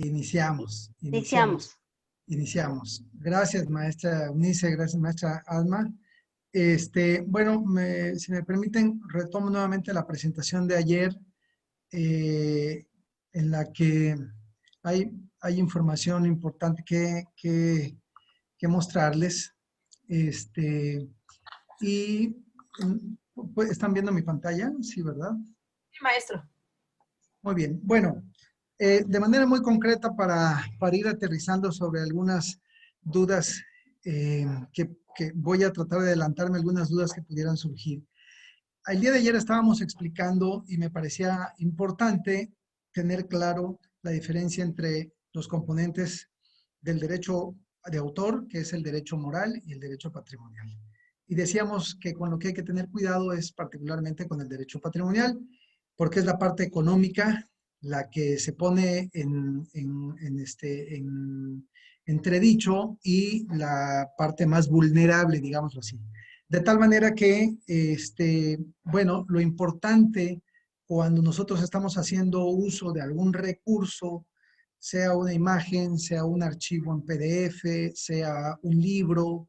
Iniciamos, Iniciamos. iniciamos, iniciamos. Gracias, maestra Eunice, gracias, maestra Alma. Bueno, si me permiten, retomo nuevamente la presentación de ayer, eh, en la que hay información importante que mostrarles. Y pues, ¿están viendo mi pantalla? Sí, ¿verdad? Sí, maestro. Muy bien. Bueno, de manera muy concreta para ir aterrizando sobre algunas dudas que voy a tratar de adelantarme, algunas dudas que pudieran surgir. El día de ayer estábamos explicando y me parecía importante tener claro la diferencia entre los componentes del derecho de autor, que es el derecho moral, y el derecho patrimonial. Y decíamos que con lo que hay que tener cuidado es particularmente con el derecho patrimonial, porque es la parte económica la que se pone en entredicho y la parte más vulnerable, digámoslo así. De tal manera que, bueno, lo importante cuando nosotros estamos haciendo uso de algún recurso, sea una imagen, sea un archivo en PDF, sea un libro,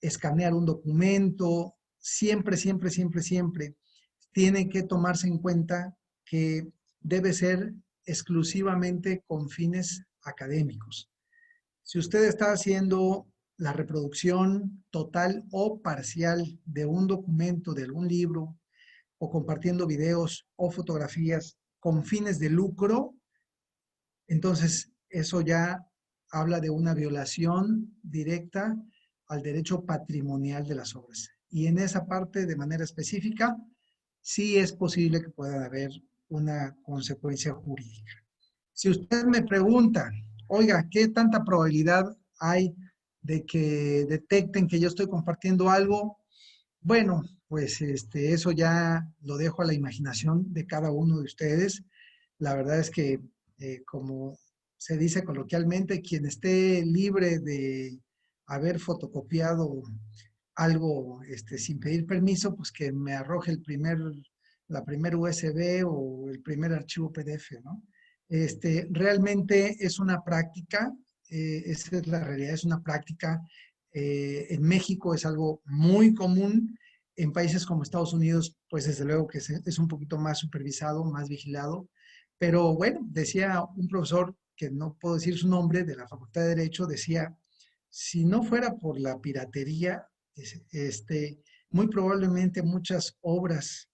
escanear un documento, siempre, siempre, siempre, siempre tiene que tomarse en cuenta que debe ser exclusivamente con fines académicos. Si usted está haciendo la reproducción total o parcial de un documento, de algún libro, o compartiendo videos o fotografías con fines de lucro, entonces eso ya habla de una violación directa al derecho patrimonial de las obras. Y en esa parte, de manera específica, sí es posible que pueda haber una consecuencia jurídica. Si usted me pregunta, oiga, ¿qué tanta probabilidad hay de que detecten que yo estoy compartiendo algo? Bueno, pues eso ya lo dejo a la imaginación de cada uno de ustedes. La verdad es que, como se dice coloquialmente, quien esté libre de haber fotocopiado algo sin pedir permiso, pues que me arroje la primer USB o el primer archivo PDF, ¿no? Realmente es una práctica, esa es la realidad, es una práctica. En México es algo muy común. En países como Estados Unidos, pues desde luego que es un poquito más supervisado, más vigilado. Pero bueno, decía un profesor, que no puedo decir su nombre, de la Facultad de Derecho, decía, si no fuera por la piratería, muy probablemente muchas obras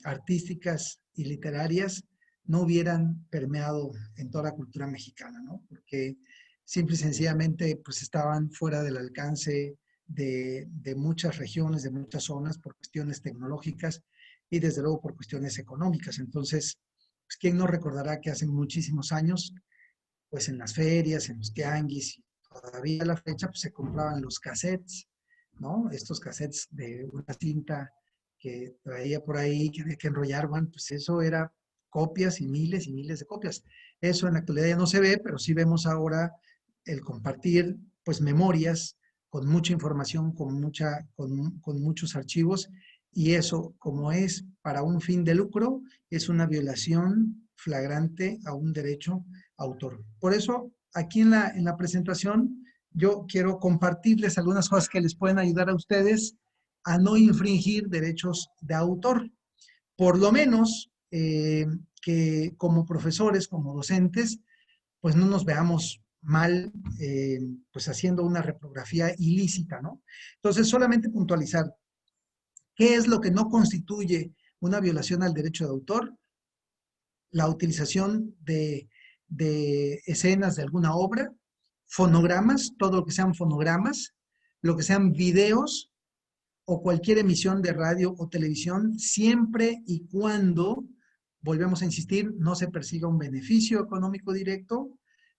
artísticas y literarias no hubieran permeado en toda la cultura mexicana, ¿no? Porque simple y sencillamente pues estaban fuera del alcance de muchas regiones, de muchas zonas por cuestiones tecnológicas y desde luego por cuestiones económicas. Entonces, pues, ¿quién no recordará que hace muchísimos años, pues en las ferias, en los tianguis, todavía a la fecha, pues se compraban los cassettes, ¿no? Estos cassettes de una cinta que traía por ahí, que había que enrollar, bueno, pues eso era copias y miles de copias. Eso en la actualidad ya no se ve, pero sí vemos ahora el compartir, pues, memorias con mucha información, con muchos archivos, y eso, como es para un fin de lucro, es una violación flagrante a un derecho autor. Por eso, aquí en la presentación, yo quiero compartirles algunas cosas que les pueden ayudar a ustedes a no infringir derechos de autor. Por lo menos que como profesores, como docentes, pues no nos veamos mal, pues haciendo una reprografía ilícita, ¿no? Entonces, solamente puntualizar, ¿qué es lo que no constituye una violación al derecho de autor? La utilización de escenas de alguna obra, fonogramas, todo lo que sean fonogramas, lo que sean videos o cualquier emisión de radio o televisión, siempre y cuando, volvemos a insistir, no se persiga un beneficio económico directo,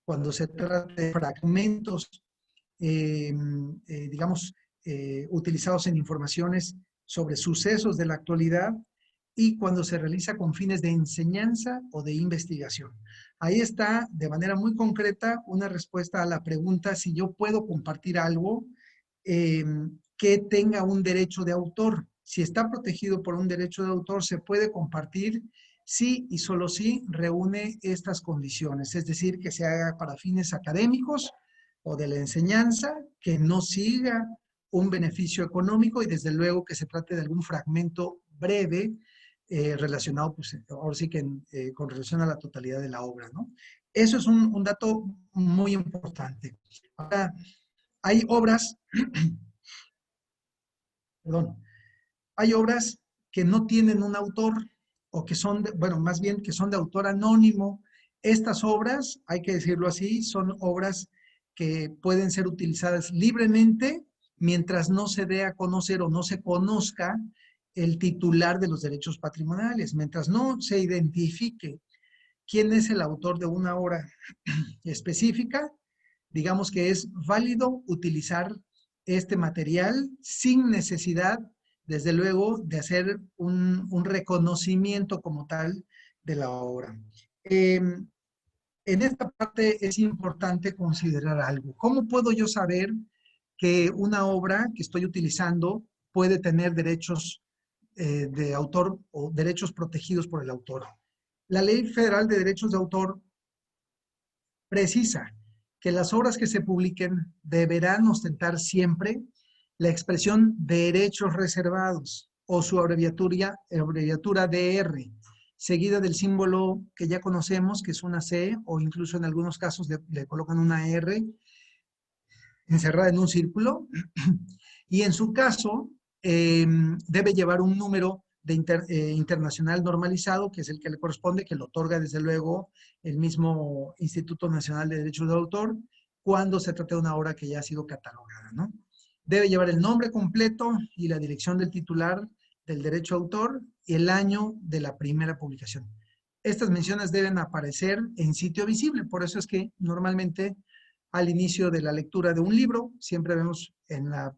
cuando se trata de fragmentos, digamos, utilizados en informaciones sobre sucesos de la actualidad, y cuando se realiza con fines de enseñanza o de investigación. Ahí está, de manera muy concreta, una respuesta a la pregunta si yo puedo compartir algo que tenga un derecho de autor. Si está protegido por un derecho de autor, se puede compartir sí y solo si reúne estas condiciones, es decir, que se haga para fines académicos o de la enseñanza, que no siga un beneficio económico y desde luego que se trate de algún fragmento breve relacionado, pues ahora sí que con relación a la totalidad de la obra, ¿no? Eso es un dato muy importante. Ahora, hay obras, perdón, hay obras que no tienen un autor o que son, bueno, más bien que son de autor anónimo. Estas obras, hay que decirlo así, son obras que pueden ser utilizadas libremente mientras no se dé a conocer o no se conozca el titular de los derechos patrimoniales, mientras no se identifique quién es el autor de una obra específica, digamos que es válido utilizar este material sin necesidad, desde luego, de hacer un reconocimiento como tal de la obra. En esta parte es importante considerar algo. ¿Cómo puedo yo saber que una obra que estoy utilizando puede tener derechos de autor o derechos protegidos por el autor? La Ley Federal de Derechos de Autor precisa que las obras que se publiquen deberán ostentar siempre la expresión derechos reservados o su abreviatura DR, seguida del símbolo que ya conocemos, que es una C, o incluso en algunos casos le colocan una R encerrada en un círculo, y en su caso debe llevar un número internacional normalizado, que es el que le corresponde, que lo otorga desde luego el mismo Instituto Nacional de Derechos de Autor, cuando se trata de una obra que ya ha sido catalogada, ¿no? Debe llevar el nombre completo y la dirección del titular del derecho de autor y el año de la primera publicación. Estas menciones deben aparecer en sitio visible, por eso es que normalmente al inicio de la lectura de un libro, siempre vemos en la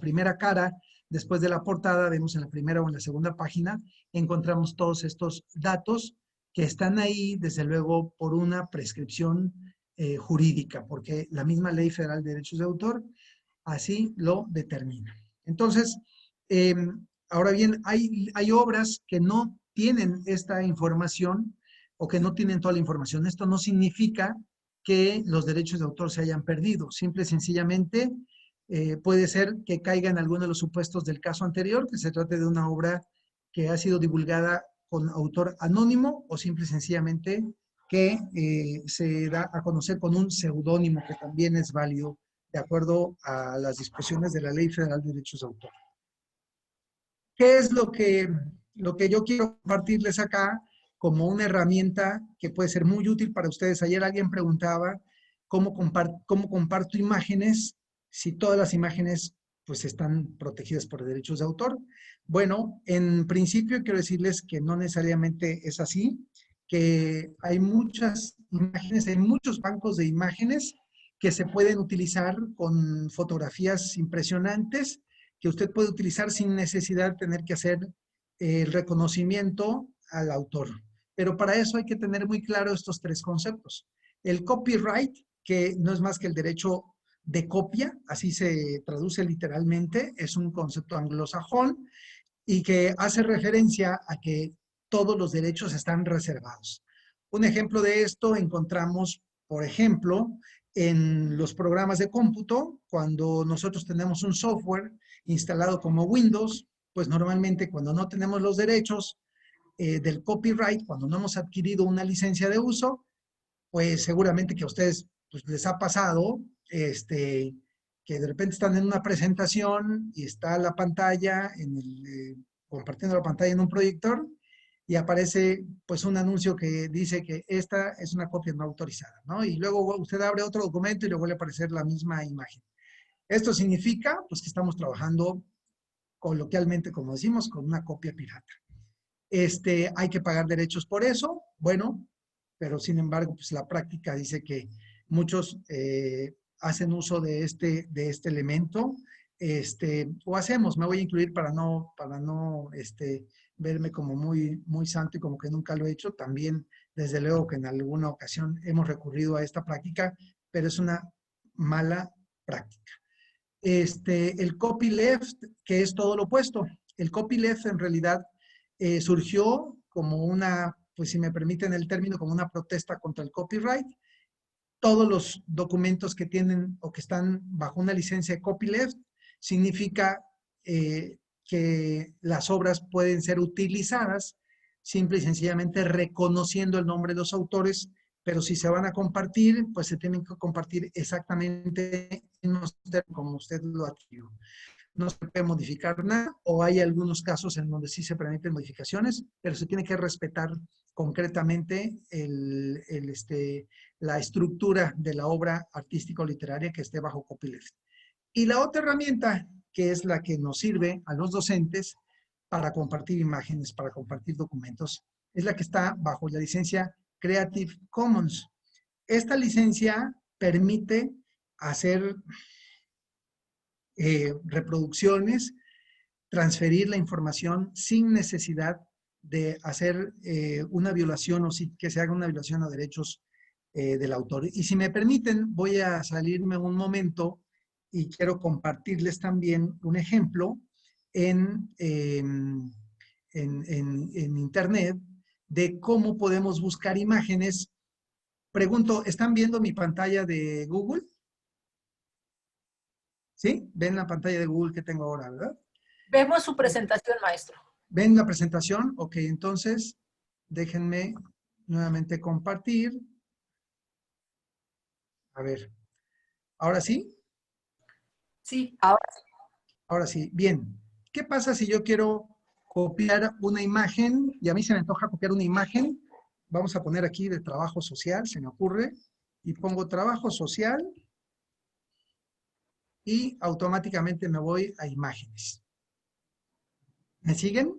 primera cara, después de la portada, vemos en la primera o en la segunda página, encontramos todos estos datos que están ahí, desde luego, por una prescripción jurídica, porque la misma Ley Federal de Derechos de Autor así lo determina. Entonces, eh, ahora bien, hay obras que no tienen esta información o que no tienen toda la información. Esto no significa que los derechos de autor se hayan perdido. Simple y sencillamente puede ser que caiga en alguno de los supuestos del caso anterior, que se trate de una obra que ha sido divulgada con autor anónimo o simple y sencillamente que se da a conocer con un seudónimo, que también es válido de acuerdo a las disposiciones de la Ley Federal de Derechos de Autor. ¿Qué es lo que yo quiero compartirles acá como una herramienta que puede ser muy útil para ustedes? Ayer alguien preguntaba cómo comparto imágenes si todas las imágenes pues están protegidas por derechos de autor. Bueno, en principio quiero decirles que no necesariamente es así, que hay muchas imágenes, hay muchos bancos de imágenes que se pueden utilizar con fotografías impresionantes que usted puede utilizar sin necesidad de tener que hacer el reconocimiento al autor. Pero para eso hay que tener muy claro estos tres conceptos. El copyright, que no es más que el derecho de copia, así se traduce literalmente, es un concepto anglosajón y que hace referencia a que todos los derechos están reservados. Un ejemplo de esto encontramos, por ejemplo, en los programas de cómputo, cuando nosotros tenemos un software instalado como Windows, pues normalmente cuando no tenemos los derechos del copyright, cuando no hemos adquirido una licencia de uso, pues seguramente que a ustedes pues, les ha pasado que de repente están en una presentación y está la pantalla, compartiendo la pantalla en un proyector y aparece pues un anuncio que dice que esta es una copia no autorizada, ¿no? Y luego usted abre otro documento y le vuelve a aparecer la misma imagen. Esto significa pues que estamos trabajando coloquialmente, como decimos, con una copia pirata. Hay que pagar derechos por eso, bueno, pero sin embargo, pues la práctica dice que muchos hacen uso de este elemento, o hacemos, me voy a incluir para no verme como muy santo y como que nunca lo he hecho, también desde luego que en alguna ocasión hemos recurrido a esta práctica, pero es una mala práctica. El copyleft, que es todo lo opuesto. El copyleft en realidad surgió como una, pues si me permiten el término, como una protesta contra el copyright. Todos los documentos que tienen o que están bajo una licencia de copyleft significa que las obras pueden ser utilizadas simple y sencillamente reconociendo el nombre de los autores, pero si se van a compartir, pues se tienen que compartir exactamente como usted lo adquirió. No se puede modificar nada, o hay algunos casos en donde sí se permiten modificaciones, pero se tiene que respetar concretamente la estructura de la obra artística o literaria que esté bajo copyleft. Y la otra herramienta, que es la que nos sirve a los docentes para compartir imágenes, para compartir documentos, es la que está bajo la licencia Creative Commons. Esta licencia permite hacer reproducciones, transferir la información sin necesidad de hacer una violación o que se haga una violación a derechos del autor. Y si me permiten, voy a salirme un momento y quiero compartirles también un ejemplo en Internet de cómo podemos buscar imágenes. Pregunto, ¿están viendo mi pantalla de Google? ¿Sí? ¿Ven la pantalla de Google que tengo ahora, verdad? Vemos su presentación, maestro. ¿Ven la presentación? Ok, entonces déjenme nuevamente compartir. A ver, ¿ahora sí? Sí, ahora sí. Ahora sí, bien. ¿Qué pasa si yo quiero copiar una imagen y a mí se me antoja copiar una imagen? Vamos a poner aquí de trabajo social, se me ocurre, y pongo trabajo social y automáticamente me voy a imágenes. ¿Me siguen?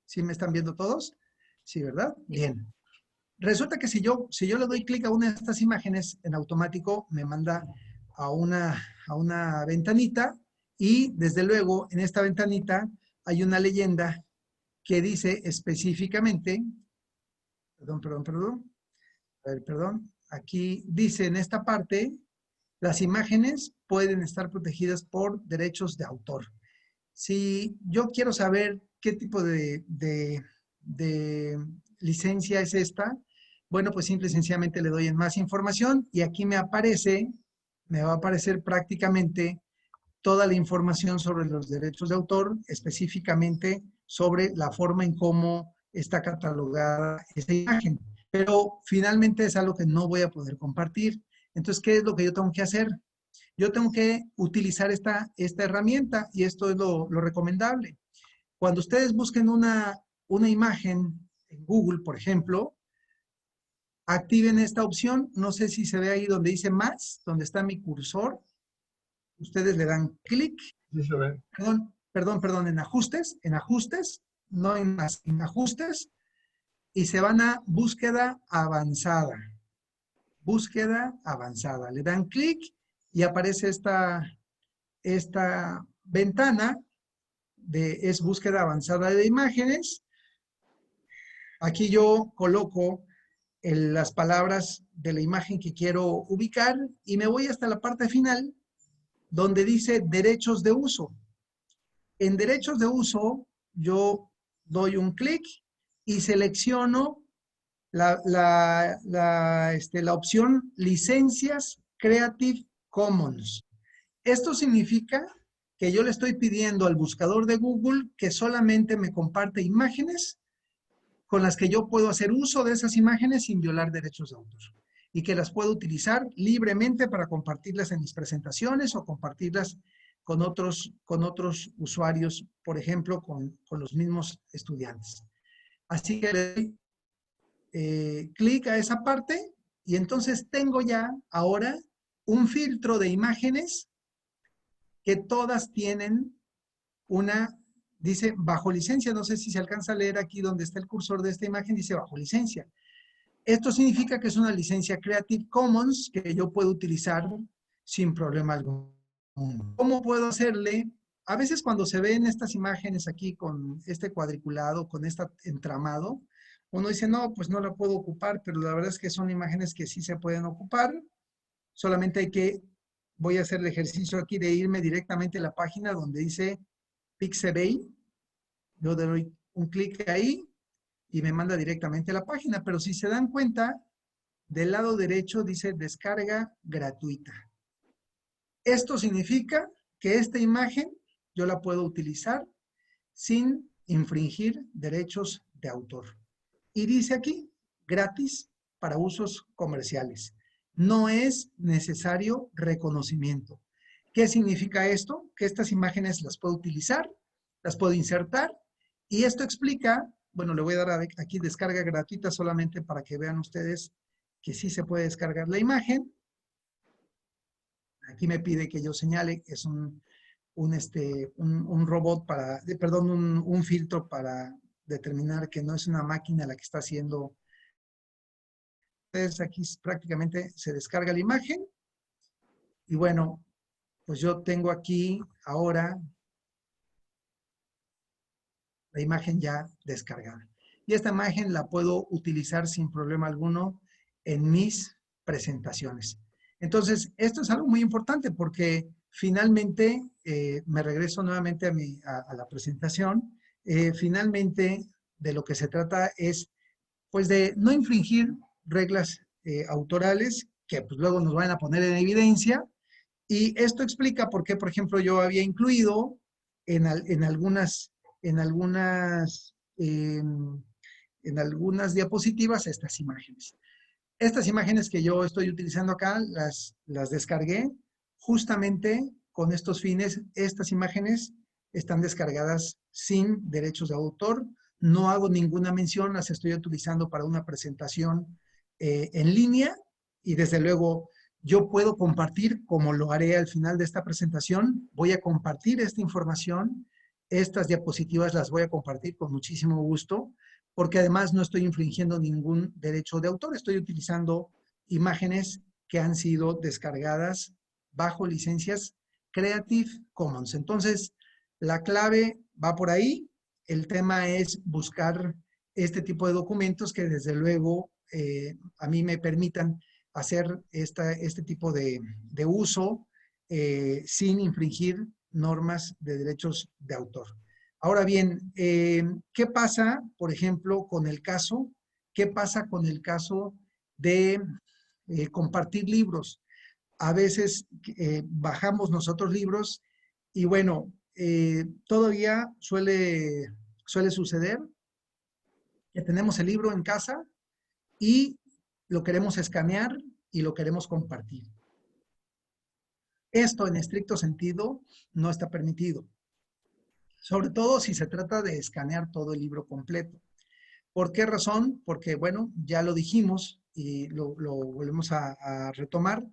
¿Sí me están viendo todos? Sí, ¿verdad? Bien. Resulta que si yo le doy clic a una de estas imágenes, en automático me manda a una ventanita y desde luego en esta ventanita hay una leyenda que dice específicamente, perdón, aquí dice en esta parte, las imágenes pueden estar protegidas por derechos de autor. Si yo quiero saber qué tipo de licencia es esta, bueno, pues simple y sencillamente le doy en más información y aquí me va a aparecer prácticamente toda la información sobre los derechos de autor, específicamente sobre la forma en cómo está catalogada esta imagen. Pero finalmente es algo que no voy a poder compartir. Entonces, ¿qué es lo que yo tengo que hacer? Yo tengo que utilizar esta herramienta y esto es lo recomendable. Cuando ustedes busquen una imagen en Google, por ejemplo, activen esta opción. No sé si se ve ahí donde dice más, donde está mi cursor. Ustedes le dan clic. Sí se ve. Perdón, en ajustes, no en más, en ajustes, y se van a búsqueda avanzada. Búsqueda avanzada. Le dan clic y aparece esta ventana es búsqueda avanzada de imágenes. Aquí yo coloco las palabras de la imagen que quiero ubicar y me voy hasta la parte final donde dice derechos de uso. En derechos de uso yo doy un clic y selecciono la opción licencias Creative Commons. Esto significa que yo le estoy pidiendo al buscador de Google que solamente me comparte imágenes con las que yo puedo hacer uso de esas imágenes sin violar derechos de autor y que las puedo utilizar libremente para compartirlas en mis presentaciones o compartirlas con otros usuarios, por ejemplo, con los mismos estudiantes. Así que le doy clic a esa parte y entonces tengo ya ahora un filtro de imágenes que todas tienen dice bajo licencia, no sé si se alcanza a leer aquí donde está el cursor de esta imagen, dice bajo licencia. Esto significa que es una licencia Creative Commons que yo puedo utilizar sin problema alguno. ¿Cómo puedo hacerle? A veces cuando se ven estas imágenes aquí con este cuadriculado, con este entramado, uno dice, no, pues no la puedo ocupar, pero la verdad es que son imágenes que sí se pueden ocupar. Solamente voy a hacer el ejercicio aquí de irme directamente a la página donde dice Pixabay. Yo le doy un clic ahí y me manda directamente a la página. Pero si se dan cuenta, del lado derecho dice descarga gratuita. Esto significa que esta imagen yo la puedo utilizar sin infringir derechos de autor. Y dice aquí, gratis para usos comerciales. No es necesario reconocimiento. ¿Qué significa esto? Que estas imágenes las puedo utilizar, las puedo insertar, y esto explica, bueno, le voy a dar aquí descarga gratuita solamente para que vean ustedes que sí se puede descargar la imagen. Aquí me pide que yo señale que es un robot para, perdón, un filtro para determinar que no es una máquina la que está haciendo. Entonces aquí prácticamente se descarga la imagen y bueno, pues yo tengo aquí ahora la imagen ya descargada. Y esta imagen la puedo utilizar sin problema alguno en mis presentaciones. Entonces, esto es algo muy importante porque finalmente, me regreso nuevamente a la presentación, finalmente de lo que se trata es pues de no infringir reglas autorales que pues luego nos van a poner en evidencia. Y esto explica por qué, por ejemplo, yo había incluido en algunas diapositivas estas imágenes. Estas imágenes que yo estoy utilizando acá, las descargué justamente con estos fines. Estas imágenes están descargadas sin derechos de autor. No hago ninguna mención, las estoy utilizando para una presentación en línea y desde luego yo puedo compartir, como lo haré al final de esta presentación, voy a compartir esta información, estas diapositivas las voy a compartir con muchísimo gusto, porque además no estoy infringiendo ningún derecho de autor, estoy utilizando imágenes que han sido descargadas bajo licencias Creative Commons. Entonces, la clave va por ahí, el tema es buscar este tipo de documentos que desde luego a mí me permitan hacer este tipo de uso sin infringir normas de derechos de autor. Ahora bien, ¿qué pasa, por ejemplo, con el caso? ¿Qué pasa con el caso de compartir libros? A veces bajamos nosotros libros y bueno, todavía suele suceder que tenemos el libro en casa y lo queremos escanear y lo queremos compartir. Esto en estricto sentido no está permitido, sobre todo si se trata de escanear todo el libro completo. ¿Por qué razón? Porque, bueno, ya lo dijimos y lo volvemos a retomar,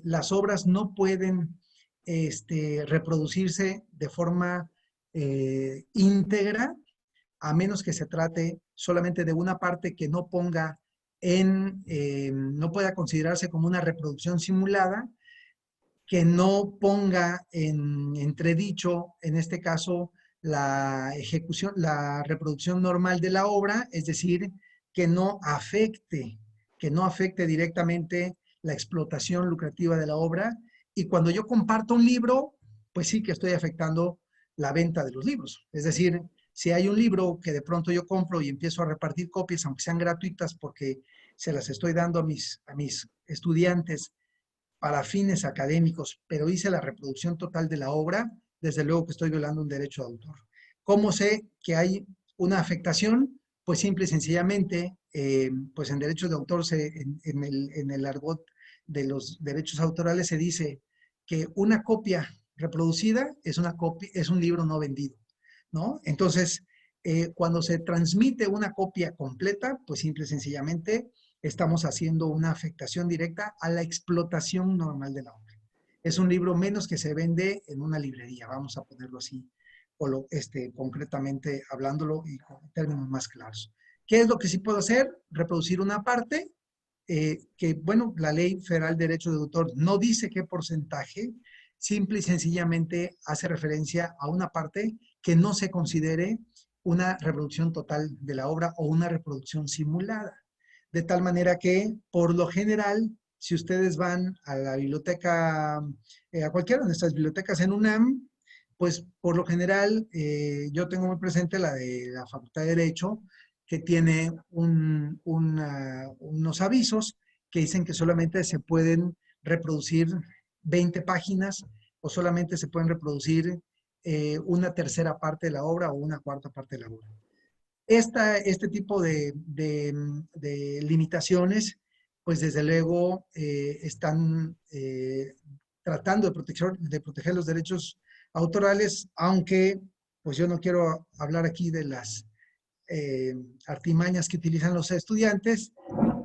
las obras no pueden reproducirse de forma íntegra, a menos que se trate solamente de una parte que no ponga no pueda considerarse como una reproducción simulada, que no ponga en entredicho, en este caso, la ejecución, la reproducción normal de la obra, es decir, que no afecte directamente la explotación lucrativa de la obra. Y cuando yo comparto un libro, pues sí que estoy afectando la venta de los libros. Es decir, si hay un libro que de pronto yo compro y empiezo a repartir copias, aunque sean gratuitas, porque se las estoy dando a mis estudiantes para fines académicos, pero hice la reproducción total de la obra, desde luego que estoy violando un derecho de autor. ¿Cómo sé que hay una afectación? Pues simple y sencillamente, pues en derechos de autor, en el argot de los derechos autorales se dice que una copia reproducida es un libro no vendido, ¿no? Entonces, cuando se transmite una copia completa, pues simple y sencillamente estamos haciendo una afectación directa a la explotación normal de la obra. Es un libro menos que se vende en una librería, vamos a ponerlo así, concretamente hablándolo y con términos más claros. ¿Qué es lo que sí puedo hacer? Reproducir una parte que, bueno, la Ley Federal de Derecho de Autor no dice qué porcentaje, simple y sencillamente hace referencia a una parte que no se considere una reproducción total de la obra o una reproducción simulada. De tal manera que, por lo general, si ustedes van a la biblioteca, a cualquiera de nuestras bibliotecas en UNAM, pues por lo general yo tengo muy presente la de la Facultad de Derecho, que tiene unos avisos que dicen que solamente se pueden reproducir 20 páginas o solamente se pueden reproducir una tercera parte de la obra o una cuarta parte de la obra. Este tipo de limitaciones, pues desde luego están tratando de proteger los derechos autorales, aunque pues yo no quiero hablar aquí de las artimañas que utilizan los estudiantes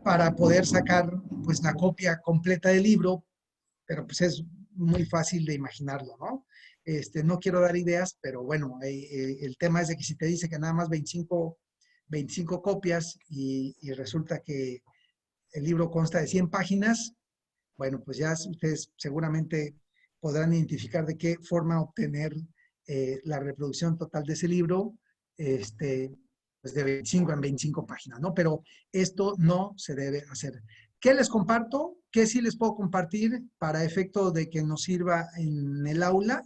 para poder sacar pues la copia completa del libro, pero pues es muy fácil de imaginarlo, ¿no? No quiero dar ideas, pero bueno, el tema es de que si te dice que nada más 25 copias y resulta que el libro consta de 100 páginas, bueno, pues ya ustedes seguramente podrán identificar de qué forma obtener la reproducción total de ese libro, pues de 25 en 25 páginas, ¿no? Pero esto no se debe hacer. ¿Qué les comparto? ¿Qué sí les puedo compartir para efecto de que nos sirva en el aula?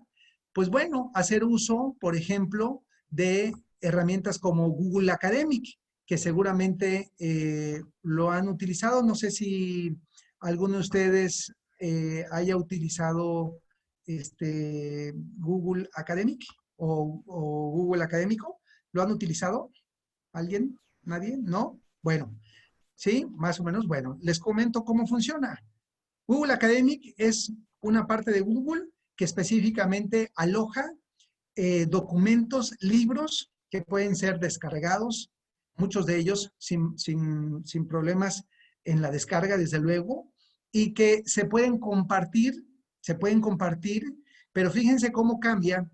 Pues bueno, hacer uso, por ejemplo, de herramientas como Google Academic, que seguramente lo han utilizado. No sé si alguno de ustedes haya utilizado Google Academic o Google Académico. ¿Lo han utilizado? ¿Alguien? ¿Nadie? ¿No? Bueno, sí, más o menos. Bueno, les comento cómo funciona. Google Academic es una parte de Google que específicamente aloja documentos, libros que pueden ser descargados, muchos de ellos sin problemas en la descarga, desde luego, y que se pueden compartir, pero fíjense cómo cambia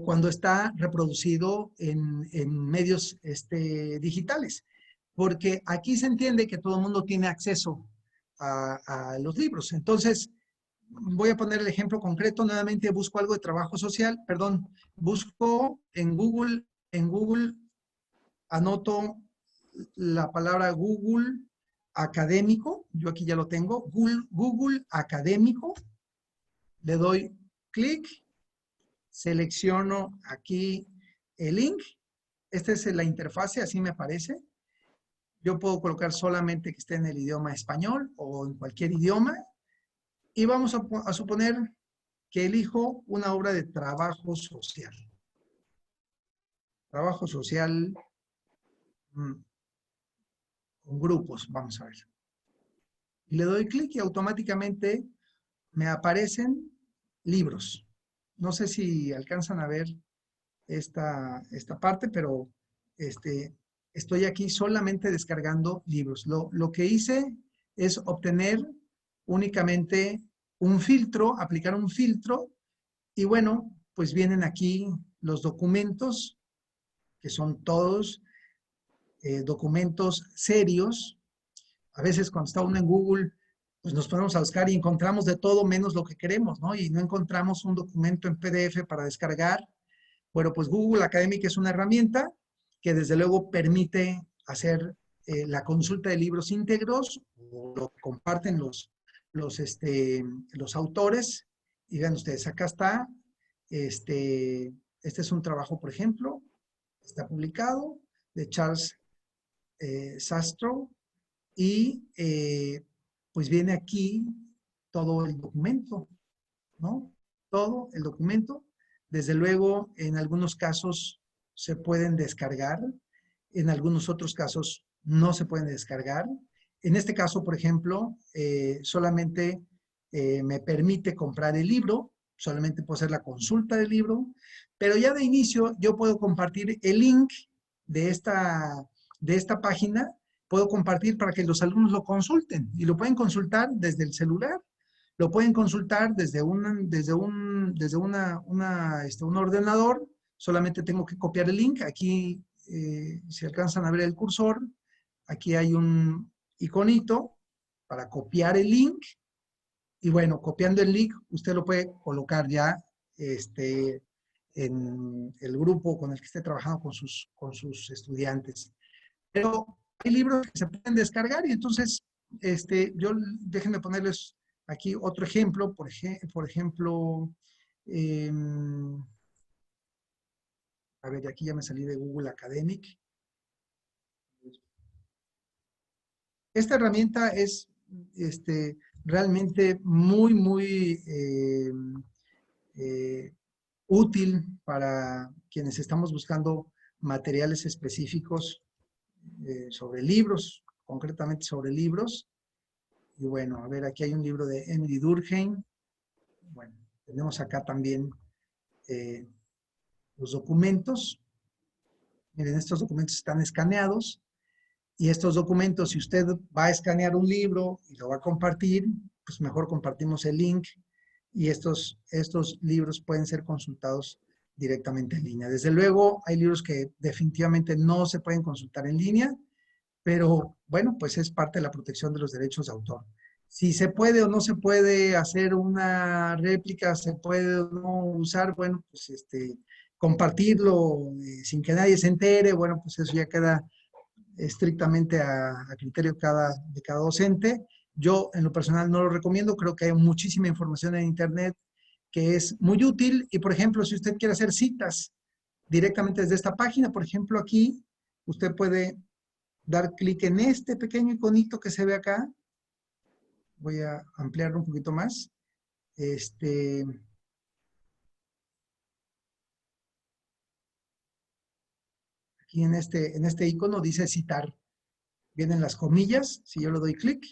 cuando está reproducido en medios digitales, porque aquí se entiende que todo el mundo tiene acceso a los libros. Entonces, voy a poner el ejemplo concreto, nuevamente busco algo de trabajo social, perdón, busco en Google anoto la palabra Google académico, yo aquí ya lo tengo, Google académico, le doy clic, selecciono aquí el link, esta es la interfase, así me aparece. Yo puedo colocar solamente que esté en el idioma español o en cualquier idioma. Y vamos a suponer que elijo una obra de trabajo social. Trabajo social con grupos, vamos a ver. Y le doy clic y automáticamente me aparecen libros. No sé si alcanzan a ver esta parte, pero estoy aquí solamente descargando libros. Lo que hice es obtener únicamente un filtro, aplicar un filtro, y bueno, pues vienen aquí los documentos, que son todos documentos serios. A veces cuando está uno en Google, pues nos ponemos a buscar y encontramos de todo menos lo que queremos, ¿no? Y no encontramos un documento en PDF para descargar. Bueno, pues Google Academic es una herramienta que desde luego permite hacer la consulta de libros íntegros, o lo que comparten los autores. Y vean ustedes, acá está, este es un trabajo, por ejemplo, está publicado, de Charles Sastrow, y pues viene aquí todo el documento, ¿no? Todo el documento. Desde luego, en algunos casos se pueden descargar, en algunos otros casos no se pueden descargar. En este caso, por ejemplo, solamente me permite comprar el libro, solamente puedo hacer la consulta del libro, pero ya de inicio yo puedo compartir el link de esta página, puedo compartir para que los alumnos lo consulten y lo pueden consultar desde el celular. Lo pueden consultar desde un ordenador. Solamente tengo que copiar el link. Aquí, si alcanzan a ver el cursor, aquí hay un iconito para copiar el link. Y bueno, copiando el link, usted lo puede colocar ya en el grupo con el que esté trabajando con sus estudiantes. Pero hay libros que se pueden descargar y entonces, déjenme ponerles aquí otro ejemplo, por ejemplo, A ver, aquí ya me salí de Google Academic. Esta herramienta es realmente muy útil para quienes estamos buscando materiales específicos sobre libros, concretamente sobre libros. Y bueno, a ver, aquí hay un libro de Emily Durkheim. Bueno, tenemos acá también los documentos. Miren, estos documentos están escaneados. Y estos documentos, si usted va a escanear un libro y lo va a compartir, pues mejor compartimos el link y estos libros pueden ser consultados directamente en línea. Desde luego, hay libros que definitivamente no se pueden consultar en línea, pero bueno, pues es parte de la protección de los derechos de autor. Si se puede o no se puede hacer una réplica, se puede o no usar, bueno, pues compartirlo sin que nadie se entere, bueno, pues eso ya queda estrictamente a criterio de cada docente. Yo en lo personal no lo recomiendo, creo que hay muchísima información en internet que es muy útil y por ejemplo si usted quiere hacer citas directamente desde esta página, por ejemplo aquí usted puede dar clic en este pequeño iconito que se ve acá. Voy a ampliarlo un poquito más. Aquí en este icono dice citar. Vienen las comillas, si yo le doy clic,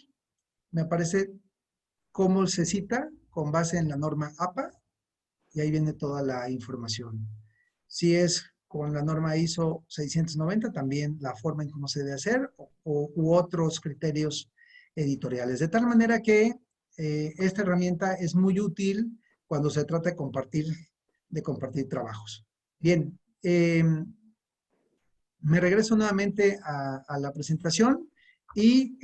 me aparece cómo se cita con base en la norma APA y ahí viene toda la información. Si es con la norma ISO 690, también la forma en cómo se debe hacer u otros criterios editoriales. De tal manera que esta herramienta es muy útil cuando se trata de compartir trabajos. Bien, me regreso nuevamente a la presentación y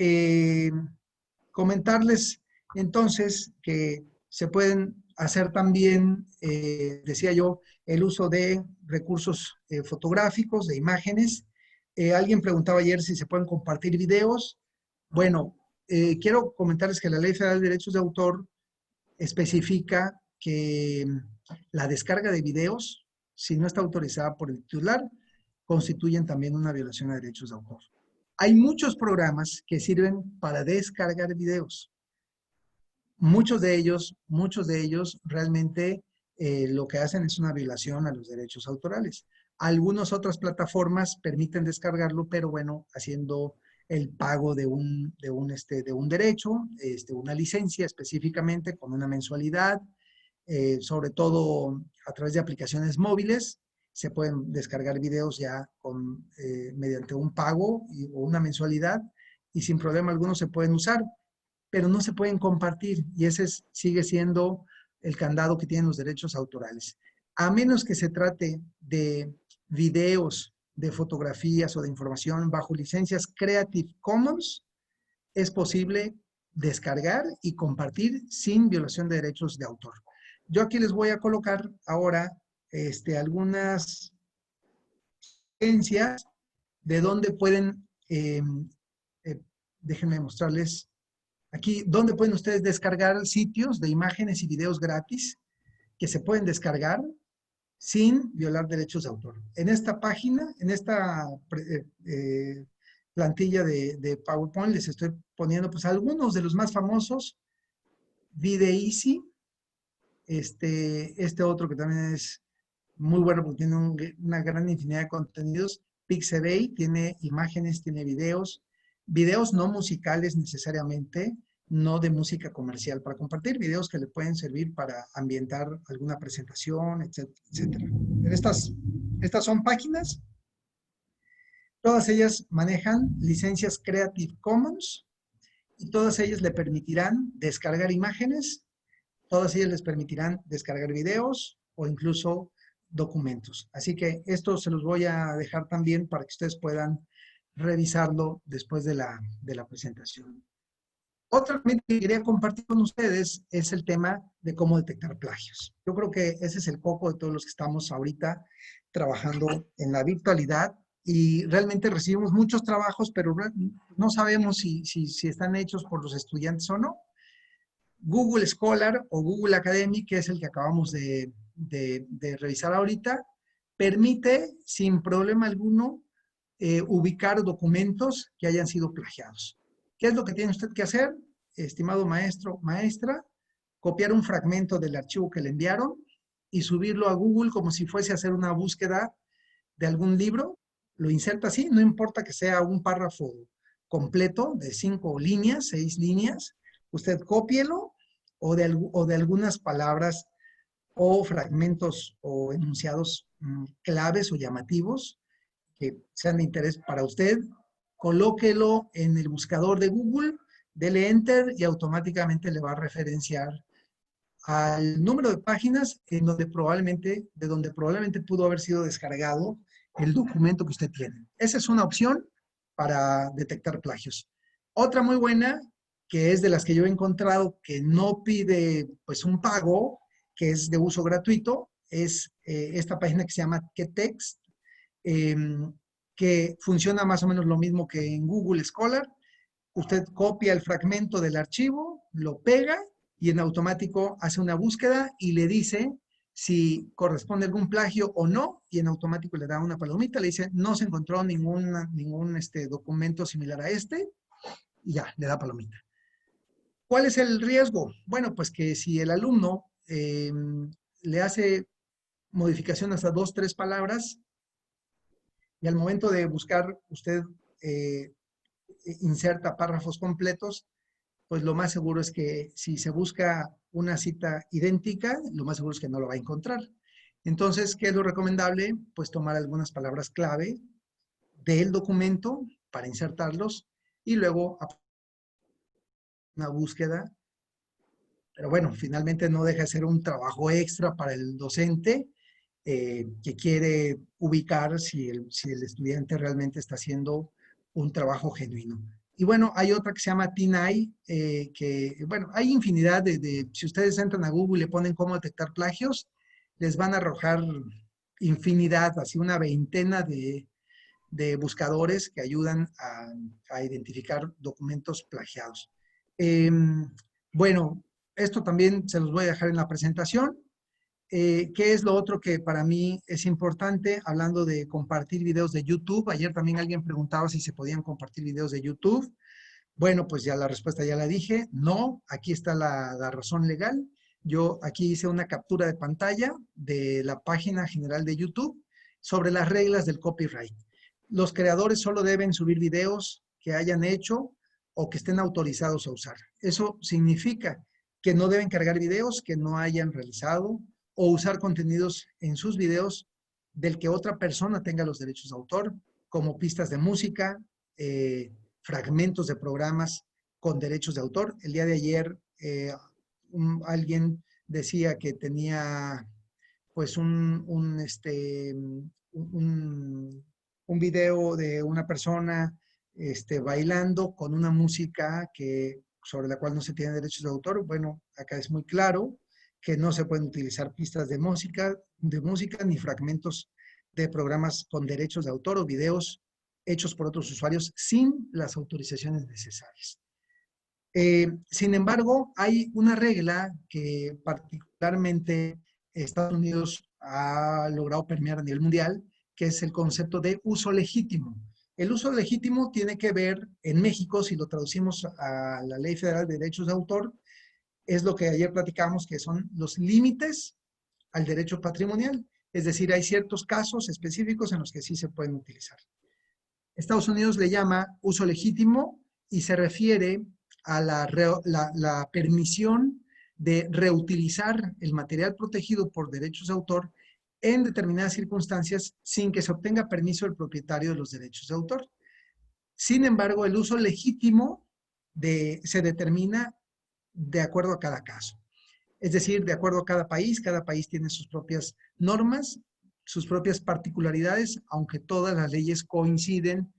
comentarles entonces que se pueden hacer también, decía yo, el uso de recursos fotográficos, de imágenes. Alguien preguntaba ayer si se pueden compartir videos. Bueno, quiero comentarles que la Ley Federal de Derechos de Autor especifica que la descarga de videos, si no está autorizada por el titular, constituyen también una violación a derechos de autor. Hay muchos programas que sirven para descargar videos. Muchos de ellos realmente lo que hacen es una violación a los derechos autorales. Algunas otras plataformas permiten descargarlo, pero bueno, haciendo el pago de un derecho, una licencia específicamente con una mensualidad, sobre todo a través de aplicaciones móviles, se pueden descargar videos ya mediante un pago o una mensualidad y sin problema alguno se pueden usar, pero no se pueden compartir y ese sigue siendo el candado que tienen los derechos autorales. A menos que se trate de videos, de fotografías o de información bajo licencias Creative Commons, es posible descargar y compartir sin violación de derechos de autor. Yo aquí les voy a colocar ahora algunas licencias de donde pueden, déjenme mostrarles aquí, donde pueden ustedes descargar sitios de imágenes y videos gratis que se pueden descargar sin violar derechos de autor. En esta página, en esta plantilla de PowerPoint, les estoy poniendo pues algunos de los más famosos. Videeasy, este otro que también es muy bueno porque tiene una gran infinidad de contenidos. Pixabay tiene imágenes, tiene videos no musicales necesariamente, no de música comercial, para compartir videos que le pueden servir para ambientar alguna presentación, etcétera, etcétera. Estas son páginas, todas ellas manejan licencias Creative Commons y todas ellas le permitirán descargar imágenes, todas ellas les permitirán descargar videos o incluso documentos. Así que esto se los voy a dejar también para que ustedes puedan revisarlo después de la presentación. Otra que quería compartir con ustedes es el tema de cómo detectar plagios. Yo creo que ese es el coco de todos los que estamos ahorita trabajando en la virtualidad y realmente recibimos muchos trabajos, pero no sabemos si están hechos por los estudiantes o no. Google Scholar o Google Academy, que es el que acabamos de revisar ahorita, permite sin problema alguno ubicar documentos que hayan sido plagiados. ¿Qué es lo que tiene usted que hacer, estimado maestro, maestra? Copiar un fragmento del archivo que le enviaron y subirlo a Google como si fuese a hacer una búsqueda de algún libro. Lo inserta así, no importa que sea un párrafo completo de 5 líneas, 6 líneas. Usted cópielo o de algunas palabras o fragmentos o enunciados claves o llamativos que sean de interés para usted, colóquelo en el buscador de Google, dele Enter y automáticamente le va a referenciar al número de páginas de donde probablemente pudo haber sido descargado el documento que usted tiene. Esa es una opción para detectar plagios. Otra muy buena, que es de las que yo he encontrado que no pide pues un pago, que es de uso gratuito, es esta página que se llama Quetext, que funciona más o menos lo mismo que en Google Scholar. Usted copia el fragmento del archivo, lo pega y en automático hace una búsqueda y le dice si corresponde algún plagio o no, y en automático le da una palomita, le dice no se encontró ningún documento similar a este, y ya, le da palomita. ¿Cuál es el riesgo? Bueno, pues que si el alumno le hace modificación hasta 2, 3 palabras, y al momento de buscar usted inserta párrafos completos, pues lo más seguro es que si se busca una cita idéntica, lo más seguro es que no lo va a encontrar. Entonces, ¿qué es lo recomendable? Pues tomar algunas palabras clave del documento para insertarlos y luego una búsqueda. Pero bueno, finalmente no deja de ser un trabajo extra para el docente que quiere ubicar si el estudiante realmente está haciendo un trabajo genuino. Y bueno, hay otra que se llama TinEye, que, bueno, hay infinidad si ustedes entran a Google y le ponen cómo detectar plagios, les van a arrojar infinidad, así una veintena de buscadores que ayudan a identificar documentos plagiados. Bueno, esto también se los voy a dejar en la presentación. ¿Qué es lo otro que para mí es importante? Hablando de compartir videos de YouTube. Ayer también alguien preguntaba si se podían compartir videos de YouTube. Bueno, pues ya la respuesta ya la dije. No, aquí está la razón legal. Yo aquí hice una captura de pantalla de la página general de YouTube sobre las reglas del copyright. Los creadores solo deben subir videos que hayan hecho o que estén autorizados a usar. Eso significa que no deben cargar videos que no hayan realizado o usar contenidos en sus videos del que otra persona tenga los derechos de autor, como pistas de música, fragmentos de programas con derechos de autor. El día de ayer alguien decía que tenía pues un video de una persona bailando con una música sobre la cual no se tiene derechos de autor. Bueno, acá es muy claro que no se pueden utilizar pistas de música ni fragmentos de programas con derechos de autor o videos hechos por otros usuarios sin las autorizaciones necesarias. Sin embargo, hay una regla que particularmente Estados Unidos ha logrado permear a nivel mundial, que es el concepto de uso legítimo. El uso legítimo tiene que ver, en México, si lo traducimos a la Ley Federal de Derechos de Autor, es lo que ayer platicamos, que son los límites al derecho patrimonial. Es decir, hay ciertos casos específicos en los que sí se pueden utilizar. Estados Unidos le llama uso legítimo y se refiere a la permisión de reutilizar el material protegido por derechos de autor en determinadas circunstancias sin que se obtenga permiso del propietario de los derechos de autor. Sin embargo, el uso legítimo se determina de acuerdo a cada caso. Es decir, de acuerdo a cada país tiene sus propias normas, sus propias particularidades, aunque todas las leyes coinciden,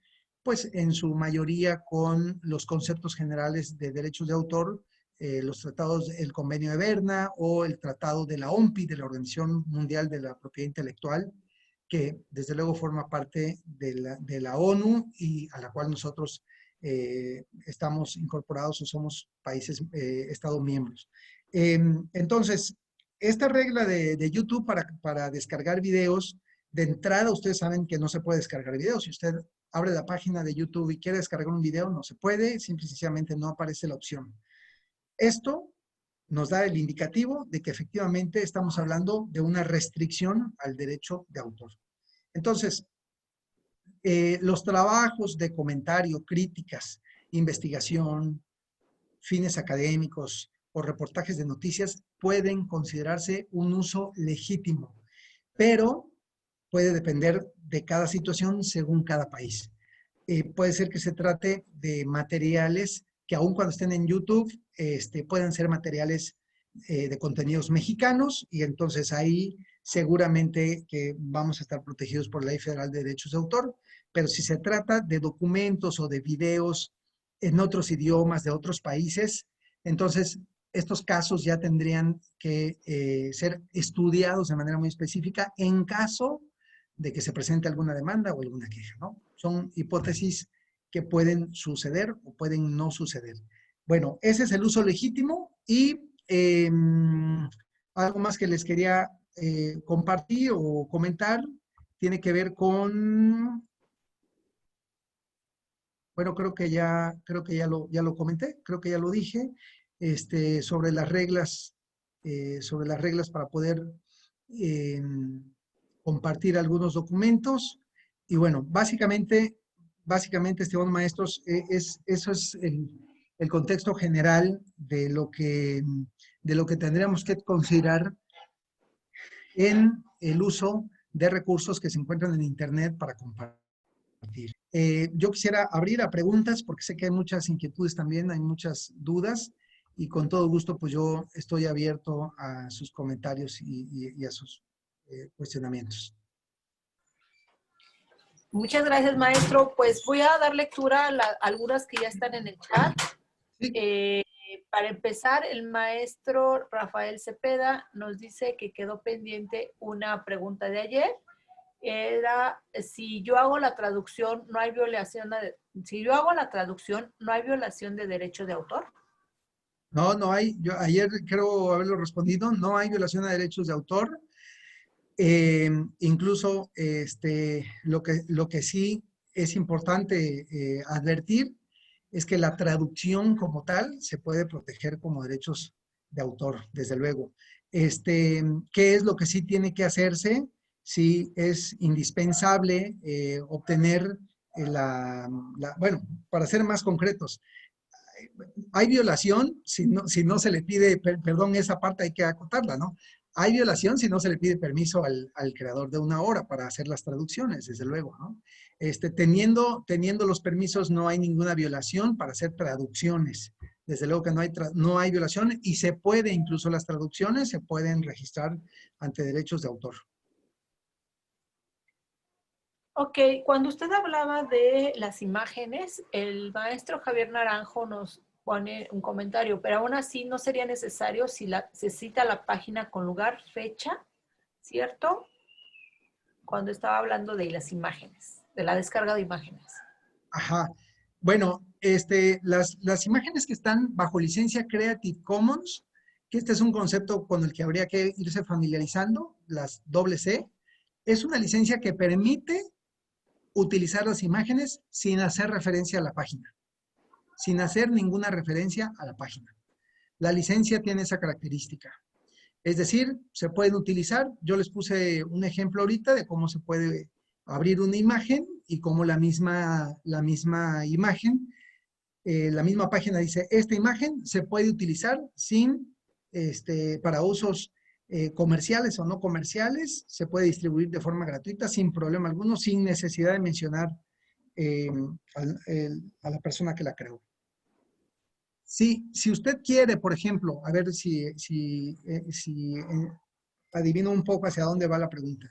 pues en su mayoría con los conceptos generales de derechos de autor, los tratados, el Convenio de Berna o el Tratado de la OMPI, de la Organización Mundial de la Propiedad Intelectual, que desde luego forma parte de la ONU y a la cual nosotros estamos incorporados o somos países, Estado miembros. Entonces, esta regla de YouTube para descargar videos, de entrada ustedes saben que no se puede descargar videos. Si usted abre la página de YouTube y quiere descargar un video, no se puede, simple y sencillamente no aparece la opción. Esto nos da el indicativo de que efectivamente estamos hablando de una restricción al derecho de autor. Entonces, los trabajos de comentario, críticas, investigación, fines académicos o reportajes de noticias pueden considerarse un uso legítimo, pero puede depender de cada situación según cada país. Puede ser que se trate de materiales que aun cuando estén en YouTube, puedan ser materiales de contenidos mexicanos y entonces ahí seguramente que vamos a estar protegidos por la Ley Federal de Derechos de Autor, pero si se trata de documentos o de videos en otros idiomas de otros países, entonces estos casos ya tendrían que ser estudiados de manera muy específica en caso de que se presente alguna demanda o alguna queja, ¿no? Son hipótesis que pueden suceder o pueden no suceder. Bueno, ese es el uso legítimo y algo más que les quería compartir o comentar tiene que ver con, bueno, creo que ya lo comenté, creo que ya lo dije, sobre sobre las reglas para poder eh, compartir algunos documentos. Y bueno, básicamente, estimados maestros, eso es el contexto general de lo que tendríamos que considerar en el uso de recursos que se encuentran en Internet para compartir. Yo quisiera abrir a preguntas porque sé que hay muchas inquietudes también, hay muchas dudas y con todo gusto pues yo estoy abierto a sus comentarios y a sus cuestionamientos. Muchas gracias, maestro. Pues voy a dar lectura a algunas que ya están en el chat. Sí. Para empezar, el maestro Rafael Cepeda nos dice que quedó pendiente una pregunta de ayer. Era si yo hago la traducción, no hay violación de derecho de autor. No, no hay. Yo ayer creo haberlo respondido. No hay violación a derechos de autor. Incluso lo que sí es importante advertir es que la traducción como tal se puede proteger como derechos de autor, desde luego. ¿Qué es lo que sí tiene que hacerse? Sí es indispensable obtener bueno, para ser más concretos, hay violación si no se le pide, perdón, esa parte hay que acotarla, ¿no? Hay violación si no se le pide permiso al creador de una obra para hacer las traducciones, desde luego, ¿no? Teniendo los permisos no hay ninguna violación para hacer traducciones. Desde luego que no hay violación y se puede, incluso las traducciones se pueden registrar ante derechos de autor. Ok, cuando usted hablaba de las imágenes, el maestro Javier Naranjo nos pone un comentario, pero aún así no sería necesario si se cita la página con lugar, fecha, ¿cierto? Cuando estaba hablando de las imágenes, de la descarga de imágenes. Ajá. Bueno, las imágenes que están bajo licencia Creative Commons, que este es un concepto con el que habría que irse familiarizando, las CC, es una licencia que permite utilizar las imágenes sin hacer referencia a la página, sin hacer ninguna referencia a la página. La licencia tiene esa característica. Es decir, se pueden utilizar, yo les puse un ejemplo ahorita de cómo se puede abrir una imagen y cómo la misma imagen, la misma página dice, esta imagen se puede utilizar para usos comerciales o no comerciales, se puede distribuir de forma gratuita sin problema alguno, sin necesidad de mencionar a la persona que la creó. Si usted quiere, por ejemplo, a ver si adivino un poco hacia dónde va la pregunta.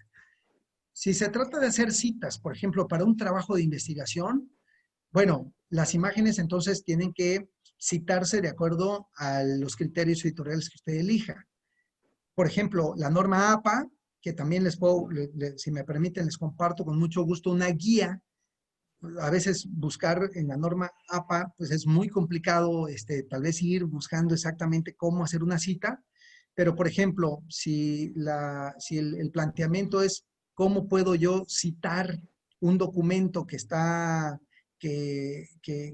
Si se trata de hacer citas, por ejemplo, para un trabajo de investigación, bueno, las imágenes entonces tienen que citarse de acuerdo a los criterios editoriales que usted elija. Por ejemplo, la norma APA, que también si me permiten, les comparto con mucho gusto una guía a veces buscar en la norma APA, pues es muy complicado, tal vez ir buscando exactamente cómo hacer una cita, pero por ejemplo, si el planteamiento es cómo puedo yo citar un documento que está, que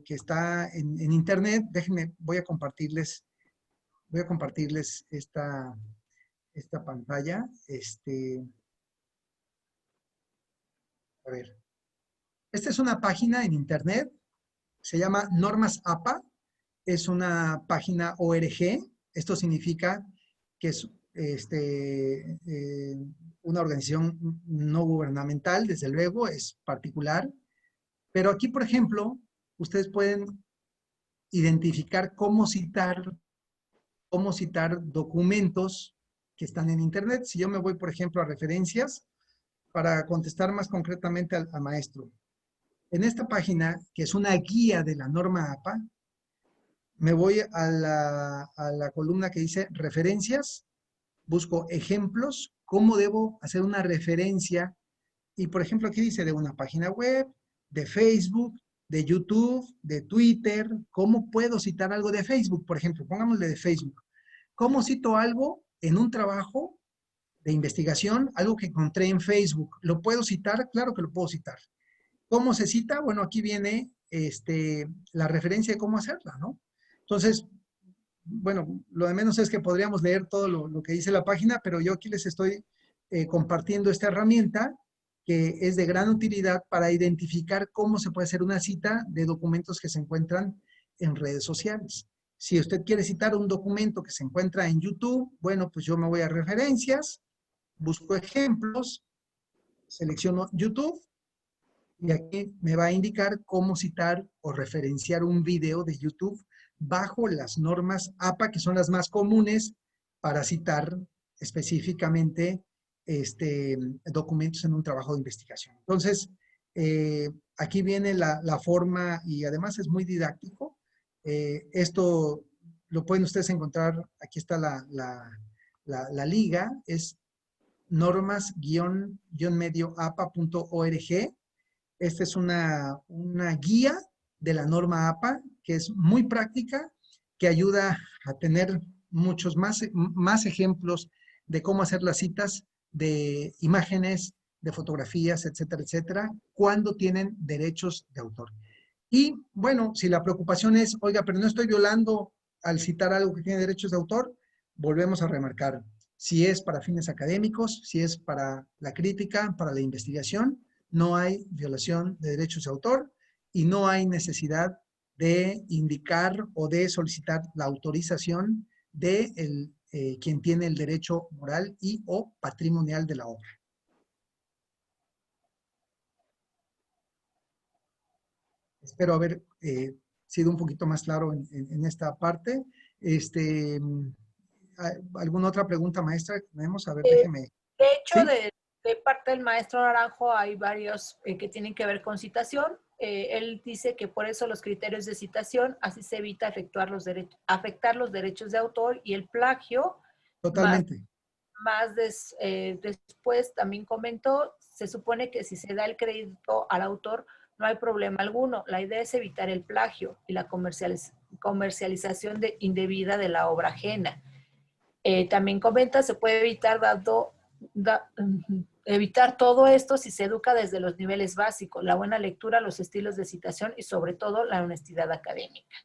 está en internet, déjenme, voy a compartirles esta pantalla. A ver, esta es una página en internet, se llama Normas APA, es una página ORG, esto significa que es una organización no gubernamental, desde luego, es particular, pero aquí, por ejemplo, ustedes pueden identificar cómo citar documentos que están en internet. Si yo me voy, por ejemplo, a referencias, para contestar más concretamente al maestro. En esta página, que es una guía de la norma APA, me voy a la columna que dice referencias, busco ejemplos, cómo debo hacer una referencia, y por ejemplo aquí dice de una página web, de Facebook, de YouTube, de Twitter, ¿cómo puedo citar algo de Facebook? Por ejemplo, pongámosle de Facebook. ¿Cómo cito algo en un trabajo de investigación, algo que encontré en Facebook? ¿Lo puedo citar? Claro que lo puedo citar. ¿Cómo se cita? Bueno, aquí viene la referencia de cómo hacerla, ¿no? Entonces, bueno, lo de menos es que podríamos leer todo lo que dice la página, pero yo aquí les estoy compartiendo esta herramienta que es de gran utilidad para identificar cómo se puede hacer una cita de documentos que se encuentran en redes sociales. Si usted quiere citar un documento que se encuentra en YouTube, bueno, pues yo me voy a referencias, busco ejemplos, selecciono YouTube y aquí me va a indicar cómo citar o referenciar un video de YouTube bajo las normas APA, que son las más comunes para citar específicamente documentos en un trabajo de investigación. Entonces, aquí viene la forma y además es muy didáctico. Esto lo pueden ustedes encontrar, aquí está la liga, es normas-medioapa.org. Esta es una guía de la norma APA que es muy práctica, que ayuda a tener muchos más ejemplos de cómo hacer las citas de imágenes, de fotografías, etcétera, etcétera, cuando tienen derechos de autor. Y bueno, si la preocupación es, oiga, pero no estoy violando al citar algo que tiene derechos de autor, volvemos a remarcar, si es para fines académicos, si es para la crítica, para la investigación, no hay violación de derechos de autor y no hay necesidad de indicar o de solicitar la autorización de quien tiene el derecho moral y o patrimonial de la obra. Espero haber sido un poquito más claro en esta parte. ¿Alguna otra pregunta, maestra? Tenemos, a ver, déjeme. De hecho, ¿Sí? de parte del maestro Naranjo hay varios que tienen que ver con citación. Él dice que por eso los criterios de citación, así se evita afectar los derechos de autor y el plagio. Totalmente. Después también comentó, se supone que si se da el crédito al autor, no hay problema alguno. La idea es evitar el plagio y la comercialización indebida de la obra ajena. También comenta, se puede evitar evitar todo esto si se educa desde los niveles básicos, la buena lectura, los estilos de citación y sobre todo la honestidad académica.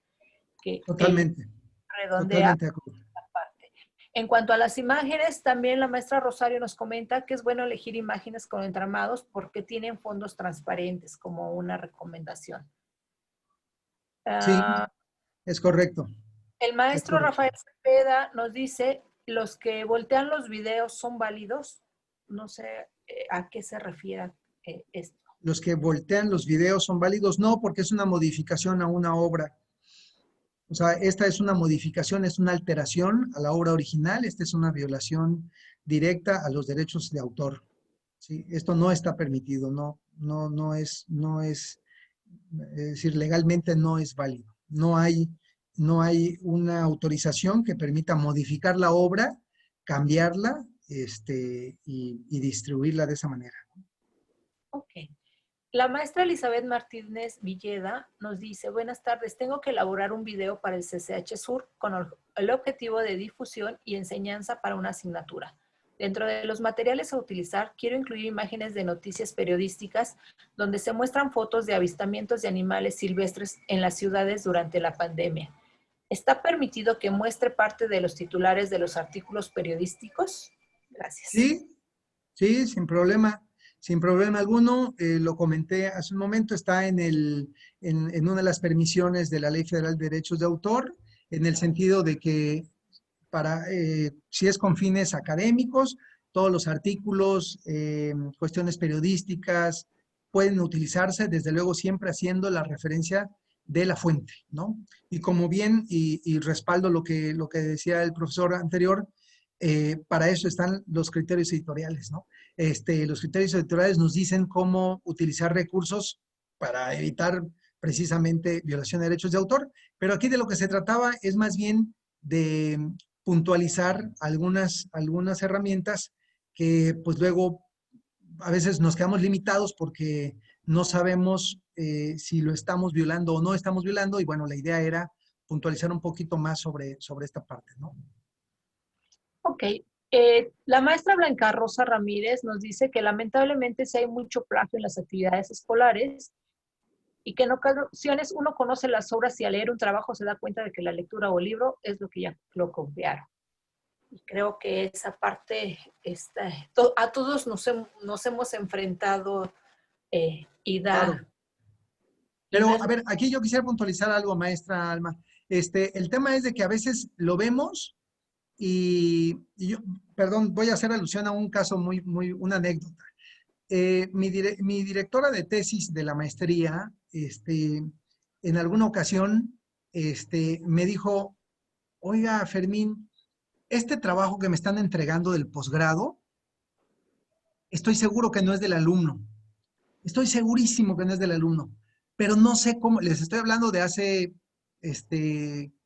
Que Totalmente. redondea Totalmente de acuerdo. esta parte. En cuanto a las imágenes, también la maestra Rosario nos comenta que es bueno elegir imágenes con entramados porque tienen fondos transparentes como una recomendación. Sí, es correcto. El Es maestro correcto. Rafael Cepeda nos dice, ¿los que voltean los videos son válidos? No sé a qué se refiere esto. Los que voltean los videos son válidos, no, porque es una modificación a una obra. O sea, esta es una modificación, es una alteración a la obra original, esta es una violación directa a los derechos de autor. ¿Sí? Esto no está permitido, no es, es decir, legalmente no es válido. No hay una autorización que permita modificar la obra, cambiarla y distribuirla de esa manera. Ok. La maestra Elizabeth Martínez Villeda nos dice, buenas tardes, tengo que elaborar un video para el CCH Sur con el objetivo de difusión y enseñanza para una asignatura. Dentro de los materiales a utilizar, quiero incluir imágenes de noticias periodísticas donde se muestran fotos de avistamientos de animales silvestres en las ciudades durante la pandemia. ¿Está permitido que muestre parte de los titulares de los artículos periodísticos? Gracias. Sí, sí, sin problema. Sin problema alguno, lo comenté hace un momento, está en una de las permisiones de la Ley Federal de Derechos de Autor, en el sentido de que si es con fines académicos, todos los artículos, cuestiones periodísticas, pueden utilizarse, desde luego siempre haciendo la referencia de la fuente, ¿no? Y como bien, y respaldo lo que decía el profesor anterior, para eso están los criterios editoriales, ¿no? Los criterios editoriales nos dicen cómo utilizar recursos para evitar precisamente violación de derechos de autor, pero aquí de lo que se trataba es más bien de puntualizar algunas herramientas que pues luego a veces nos quedamos limitados porque no sabemos si lo estamos violando o no estamos violando, y bueno, la idea era puntualizar un poquito más sobre esta parte, ¿no? Ok. La maestra Blanca Rosa Ramírez nos dice que lamentablemente sí hay mucho plagio en las actividades escolares y que en ocasiones uno conoce las obras y al leer un trabajo se da cuenta de que la lectura o el libro es lo que ya lo copiaron. Y creo que esa parte a todos nos hemos enfrentado y Claro. y no Pero, es... a ver, aquí yo quisiera puntualizar algo, maestra Alma. El tema es de que a veces lo vemos y yo, perdón, voy a hacer alusión a un caso una anécdota. Mi directora de tesis de la maestría, en alguna ocasión, me dijo, oiga, Fermín, este trabajo que me están entregando del posgrado, estoy seguro que no es del alumno. Estoy segurísimo que no es del alumno, pero no sé cómo, les estoy hablando de hace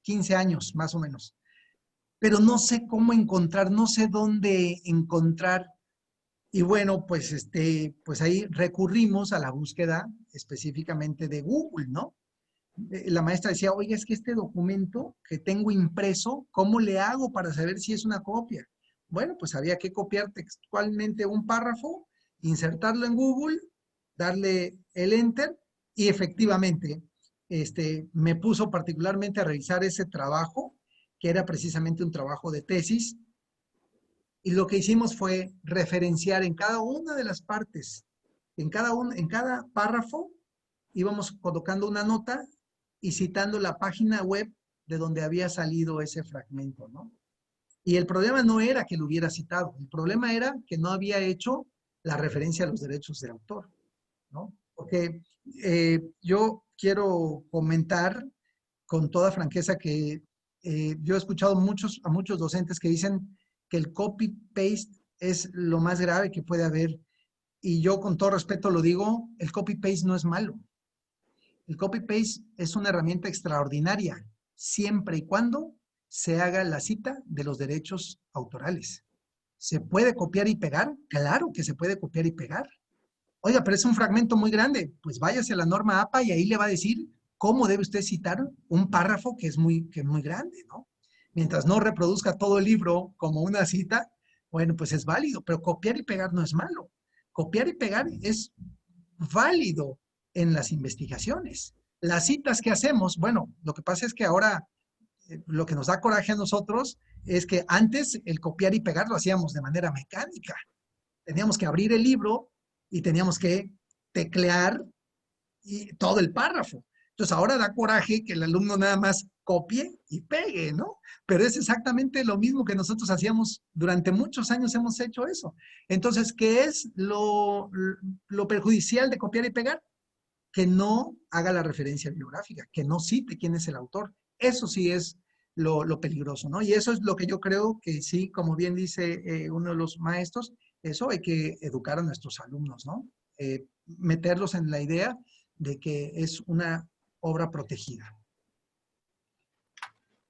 15 años más o menos, pero no sé cómo encontrar, no sé dónde encontrar. Y bueno, pues, pues ahí recurrimos a la búsqueda específicamente de Google, ¿no? La maestra decía, oye, es que este documento que tengo impreso, ¿cómo le hago para saber si es una copia? Bueno, pues había que copiar textualmente un párrafo, insertarlo en Google, darle el enter y efectivamente me puso particularmente a revisar ese trabajo, que era precisamente un trabajo de tesis, y lo que hicimos fue referenciar en cada una de las partes, en cada párrafo, íbamos colocando una nota y citando la página web de donde había salido ese fragmento, ¿no? Y el problema no era que lo hubiera citado, el problema era que no había hecho la referencia a los derechos del autor, ¿no? Porque yo quiero comentar con toda franqueza que yo he escuchado a muchos docentes que dicen que el copy-paste es lo más grave que puede haber. Y yo con todo respeto lo digo, el copy-paste no es malo. El copy-paste es una herramienta extraordinaria, siempre y cuando se haga la cita de los derechos autorales. ¿Se puede copiar y pegar? Claro que se puede copiar y pegar. Oiga, pero es un fragmento muy grande. Pues váyase a la norma APA y ahí le va a decir cómo debe usted citar un párrafo que es muy grande, ¿no? Mientras no reproduzca todo el libro como una cita, bueno, pues es válido, pero copiar y pegar no es malo. Copiar y pegar es válido en las investigaciones. Las citas que hacemos, bueno, lo que pasa es que ahora lo que nos da coraje a nosotros es que antes el copiar y pegar lo hacíamos de manera mecánica. Teníamos que abrir el libro y teníamos que teclear y todo el párrafo. Entonces ahora da coraje que el alumno nada más copie y pegue, ¿no? Pero es exactamente lo mismo que nosotros hacíamos durante muchos años, hemos hecho eso. Entonces, ¿qué es lo perjudicial de copiar y pegar? Que no haga la referencia bibliográfica, que no cite quién es el autor. Eso sí es lo peligroso, ¿no? Y eso es lo que yo creo que sí, como bien dice uno de los maestros, eso hay que educar a nuestros alumnos, ¿no? Meterlos en la idea de que es una obra protegida.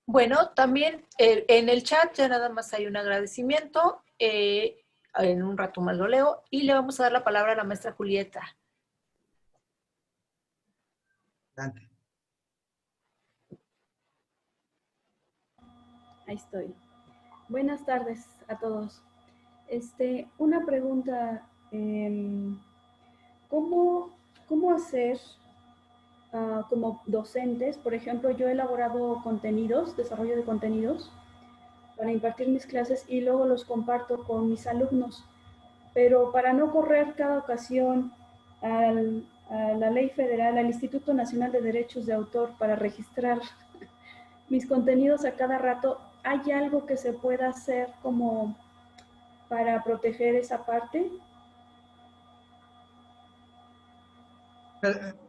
Bueno, también en el chat ya nada más hay un agradecimiento. En un rato más lo leo y le vamos a dar la palabra a la maestra Julieta. Adelante. Ahí estoy. Buenas tardes a todos. Una pregunta, ¿cómo hacer como docentes? Por ejemplo, yo he elaborado contenidos, desarrollo de contenidos para impartir mis clases y luego los comparto con mis alumnos, pero para no correr cada ocasión a la ley federal, al Instituto Nacional de Derechos de Autor para registrar mis contenidos a cada rato, ¿hay algo que se pueda hacer como para proteger esa parte?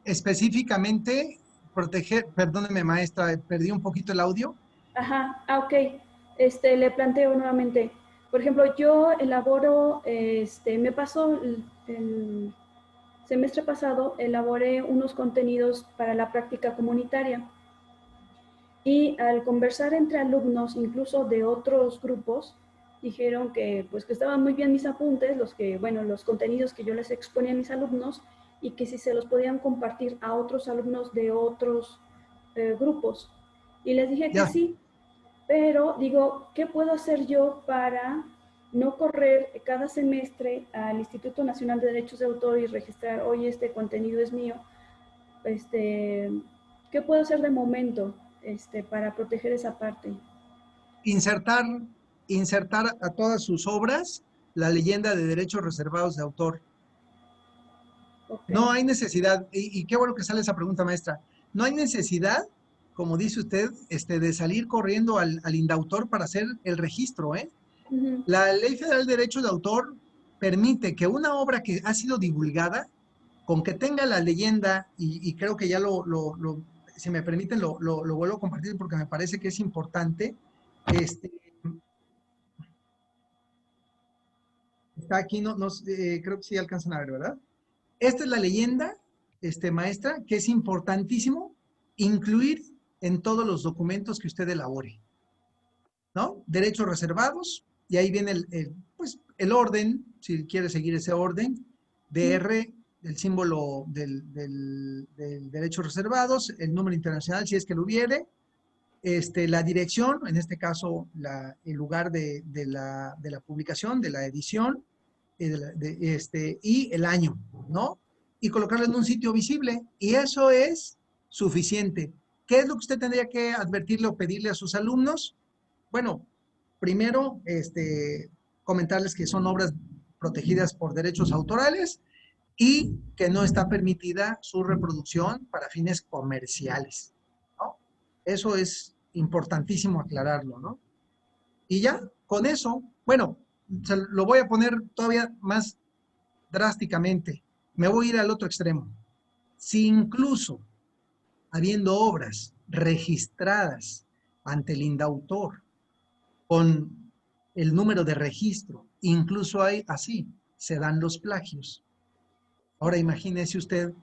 Específicamente, proteger, perdóneme maestra, perdí un poquito el audio. Ajá, ok. Le planteo nuevamente. Por ejemplo, yo elaboro, me pasó el semestre pasado, elaboré unos contenidos para la práctica comunitaria. Y al conversar entre alumnos, incluso de otros grupos, dijeron que, pues, que estaban muy bien mis apuntes, los contenidos que yo les exponía a mis alumnos, y que si se los podían compartir a otros alumnos de otros grupos. Y les dije que Ya, sí, pero digo, ¿qué puedo hacer yo para no correr cada semestre al Instituto Nacional de Derechos de Autor y registrar, oye, este contenido es mío? ¿Qué puedo hacer de momento para proteger esa parte? insertar, insertar a todas sus obras la leyenda de derechos reservados de autor. Okay. No hay necesidad, y qué bueno que sale esa pregunta, maestra. No hay necesidad, como dice usted, de salir corriendo al indautor para hacer el registro, ¿eh? Uh-huh. La Ley Federal de Derechos de Autor permite que una obra que ha sido divulgada, con que tenga la leyenda, y creo que ya si me permiten, lo vuelvo a compartir porque me parece que es importante. Está aquí, creo que sí alcanzan a ver, ¿verdad? Esta es la leyenda, maestra, que es importantísimo incluir en todos los documentos que usted elabore, ¿no? Derechos reservados, y ahí viene pues, el orden, si quiere seguir ese orden, DR, el símbolo del derechos reservados, el número internacional, si es que lo hubiere, la dirección, en este caso el lugar de la publicación, de la edición, y el año, ¿no? Y colocarlo en un sitio visible. Y eso es suficiente. ¿Qué es lo que usted tendría que advertirle o pedirle a sus alumnos? Bueno, primero, comentarles que son obras protegidas por derechos autorales y que no está permitida su reproducción para fines comerciales, ¿no? Eso es importantísimo aclararlo, ¿no? Y ya, con eso, bueno, lo voy a poner todavía más drásticamente. Me voy a ir al otro extremo. Si incluso habiendo obras registradas ante el indautor con el número de registro, incluso hay así, se dan los plagios. Ahora imagínese usted,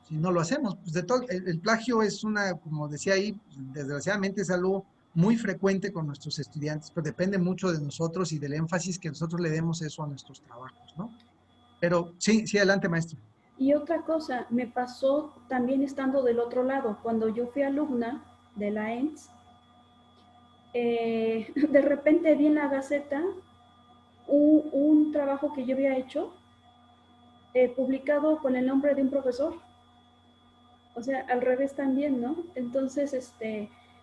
si no lo hacemos, pues el plagio es como decía ahí, desgraciadamente es algo muy frecuente con nuestros estudiantes, pero depende mucho de nosotros y del énfasis que nosotros le demos eso a nuestros trabajos, ¿no? Pero sí, adelante, maestro. Y otra cosa, me pasó también estando del otro lado, cuando yo fui alumna de la ENS, de repente vi en la Gaceta un trabajo que yo había hecho publicado con el nombre de un profesor. O sea, al revés también, ¿no? Entonces,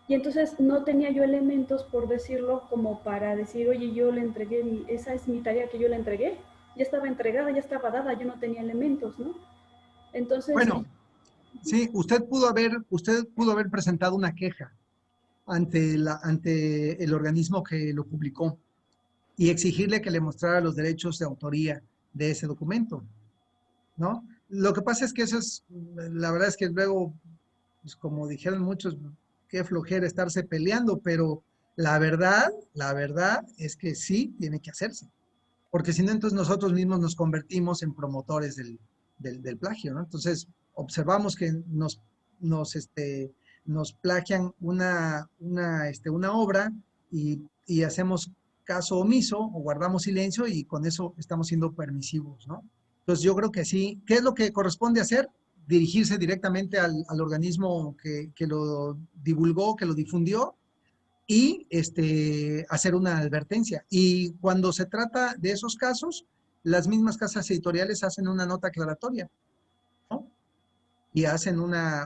y entonces no tenía yo elementos, por decirlo, como para decir, oye, yo le entregué, esa es mi tarea que yo le entregué. Ya estaba entregada, ya estaba dada, yo no tenía elementos, ¿no? Entonces... Bueno, sí, usted pudo haber presentado una queja ante el organismo que lo publicó y exigirle que le mostrara los derechos de autoría de ese documento, ¿no? Lo que pasa es que la verdad es que luego, pues como dijeron muchos, qué flojera estarse peleando, pero la verdad es que sí tiene que hacerse, porque si no, entonces nosotros mismos nos convertimos en promotores del plagio, ¿no? Entonces, observamos que nos plagian una obra y hacemos caso omiso o guardamos silencio y con eso estamos siendo permisivos, ¿no? Entonces, yo creo que sí. ¿Qué es lo que corresponde hacer? dirigirse directamente al organismo que lo divulgó, que lo difundió, y hacer una advertencia. Y cuando se trata de esos casos, las mismas casas editoriales hacen una nota aclaratoria, ¿no? Y hacen una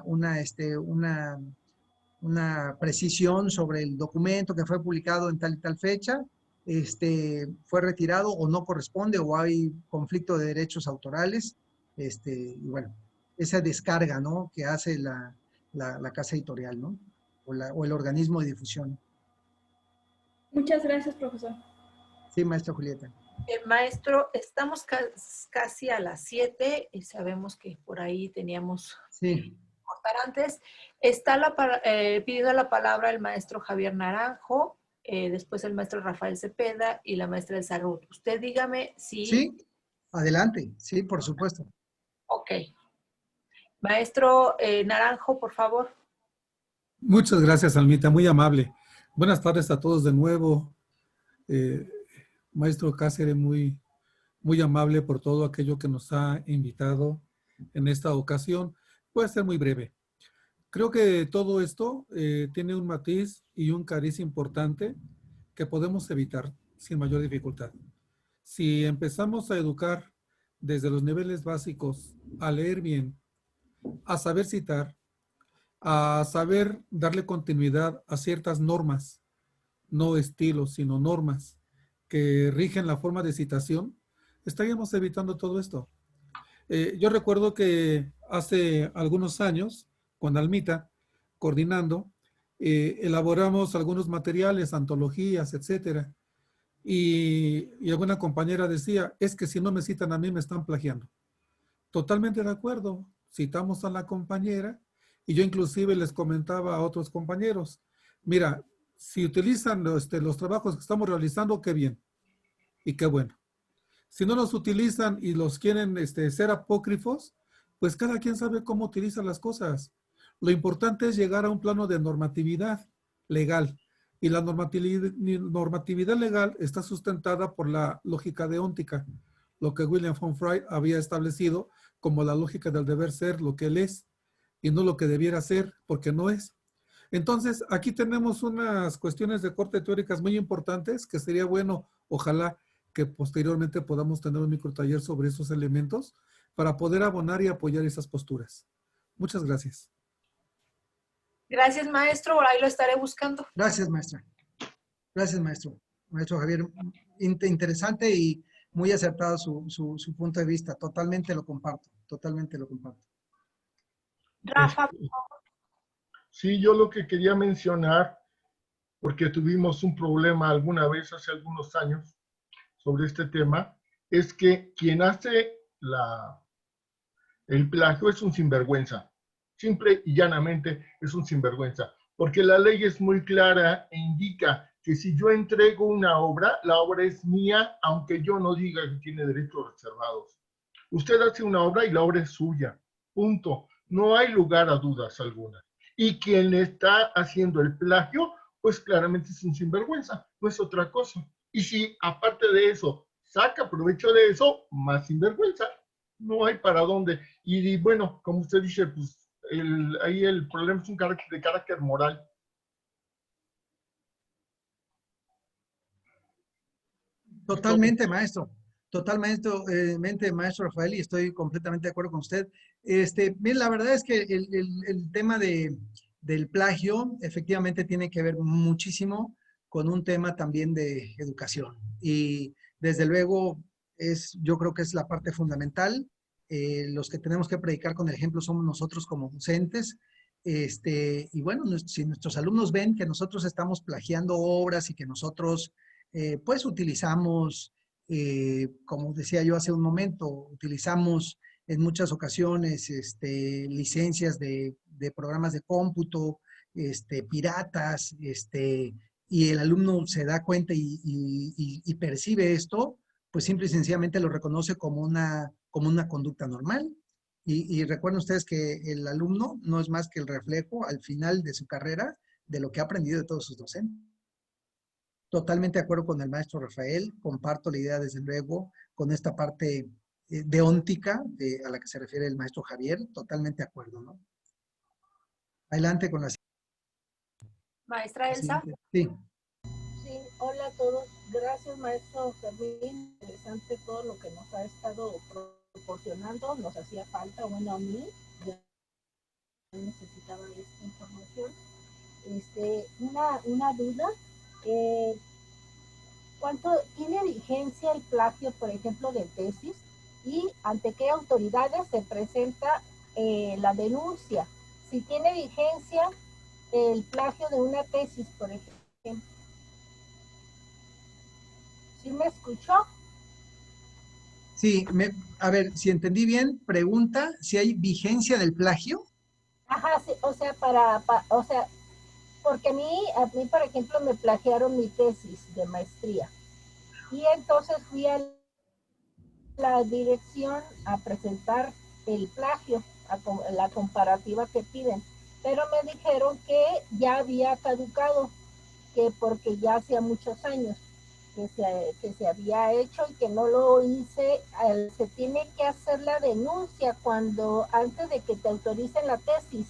precisión sobre el documento que fue publicado en tal y tal fecha, fue retirado o no corresponde o hay conflicto de derechos autorales, y bueno, esa descarga, ¿no?, que hace la casa editorial, ¿no? O el organismo de difusión. Muchas gracias, profesor. Sí, maestra Julieta. Maestro, estamos casi a las 7 y sabemos que por ahí teníamos Sí. cortar antes. Está pidiendo la palabra el maestro Javier Naranjo, después el maestro Rafael Cepeda y la maestra de salud. Usted dígame si... Sí, adelante. Sí, por supuesto. Ok. Maestro Naranjo, por favor. Muchas gracias, Almita, muy amable. Buenas tardes a todos de nuevo. Maestro Cáceres, muy amable por todo aquello que nos ha invitado en esta ocasión. Voy a ser muy breve. Creo que todo esto tiene un matiz y un cariz importante que podemos evitar sin mayor dificultad. Si empezamos a educar desde los niveles básicos, a leer bien, a saber citar, a saber darle continuidad a ciertas normas, no estilos, sino normas que rigen la forma de citación, estaríamos evitando todo esto. Yo recuerdo que hace algunos años, con Almita, coordinando, elaboramos algunos materiales, antologías, etcétera. Y alguna compañera decía, es que si no me citan a mí me están plagiando. Totalmente de acuerdo, citamos a la compañera y yo inclusive les comentaba a otros compañeros, mira, si utilizan los trabajos que estamos realizando, qué bien y qué bueno. Si no los utilizan y los quieren ser apócrifos, pues cada quien sabe cómo utiliza las cosas. Lo importante es llegar a un plano de normatividad legal. Y la normatividad legal está sustentada por la lógica deóntica, lo que William von Freud había establecido como la lógica del deber ser lo que él es y no lo que debiera ser porque no es. Entonces, aquí tenemos unas cuestiones de corte teóricas muy importantes que sería bueno, ojalá, que posteriormente podamos tener un microtaller sobre esos elementos para poder abonar y apoyar esas posturas. Muchas gracias. Gracias, maestro. Ahí lo estaré buscando. Gracias, maestra. Gracias, maestro. Maestro Javier, interesante y muy acertado su punto de vista. Totalmente lo comparto. Totalmente lo comparto. Rafa. Sí, yo lo que quería mencionar, porque tuvimos un problema alguna vez hace algunos años sobre este tema, es que quien hace el plagio es un sinvergüenza. Simple y llanamente es un sinvergüenza. Porque la ley es muy clara e indica que si yo entrego una obra, la obra es mía, aunque yo no diga que tiene derechos reservados. Usted hace una obra y la obra es suya. Punto. No hay lugar a dudas alguna. Y quien está haciendo el plagio, pues claramente es un sinvergüenza, no es otra cosa. Y si aparte de eso saca provecho de eso, más sinvergüenza. No hay para dónde. Y bueno, como usted dice, pues ahí el problema es de carácter moral. Totalmente, maestro. Totalmente, maestro Rafael, y estoy completamente de acuerdo con usted. Bien, la verdad es que el tema del plagio efectivamente tiene que ver muchísimo con un tema también de educación. Y desde luego, yo creo que es la parte fundamental. Los que tenemos que predicar con el ejemplo somos nosotros como docentes. Y bueno, si nuestros alumnos ven que nosotros estamos plagiando obras y que nosotros pues utilizamos, como decía yo hace un momento, utilizamos en muchas ocasiones licencias de programas de cómputo, piratas, y el alumno se da cuenta y percibe esto, pues simple y sencillamente lo reconoce como una conducta normal. Y recuerden ustedes que el alumno no es más que el reflejo al final de su carrera de lo que ha aprendido de todos sus docentes. Totalmente de acuerdo con el maestro Rafael, comparto la idea desde luego con esta parte deóntica a la que se refiere el maestro Javier, totalmente de acuerdo, ¿no? Adelante con la Maestra Elsa. siguiente. Sí. Sí, hola a todos. Gracias, maestro Fermín. Interesante todo lo que nos ha estado proporcionando. Nos hacía falta, bueno, a mí ya necesitaba esta información. Una duda. ¿Cuánto tiene vigencia el plagio, por ejemplo, de tesis? ¿Y ante qué autoridades se presenta la denuncia? Si tiene vigencia el plagio de una tesis, por ejemplo. ¿Sí me escuchó? Sí, a ver, si entendí bien, pregunta si hay vigencia del plagio. Ajá, sí, o sea, o sea, porque a mí, por ejemplo, me plagiaron mi tesis de maestría. Y entonces fui a la dirección a presentar el plagio, la comparativa que piden. Pero me dijeron que ya había caducado, que porque ya hacía muchos años que se había hecho y que no lo hice. Se tiene que hacer la denuncia antes de que te autoricen la tesis.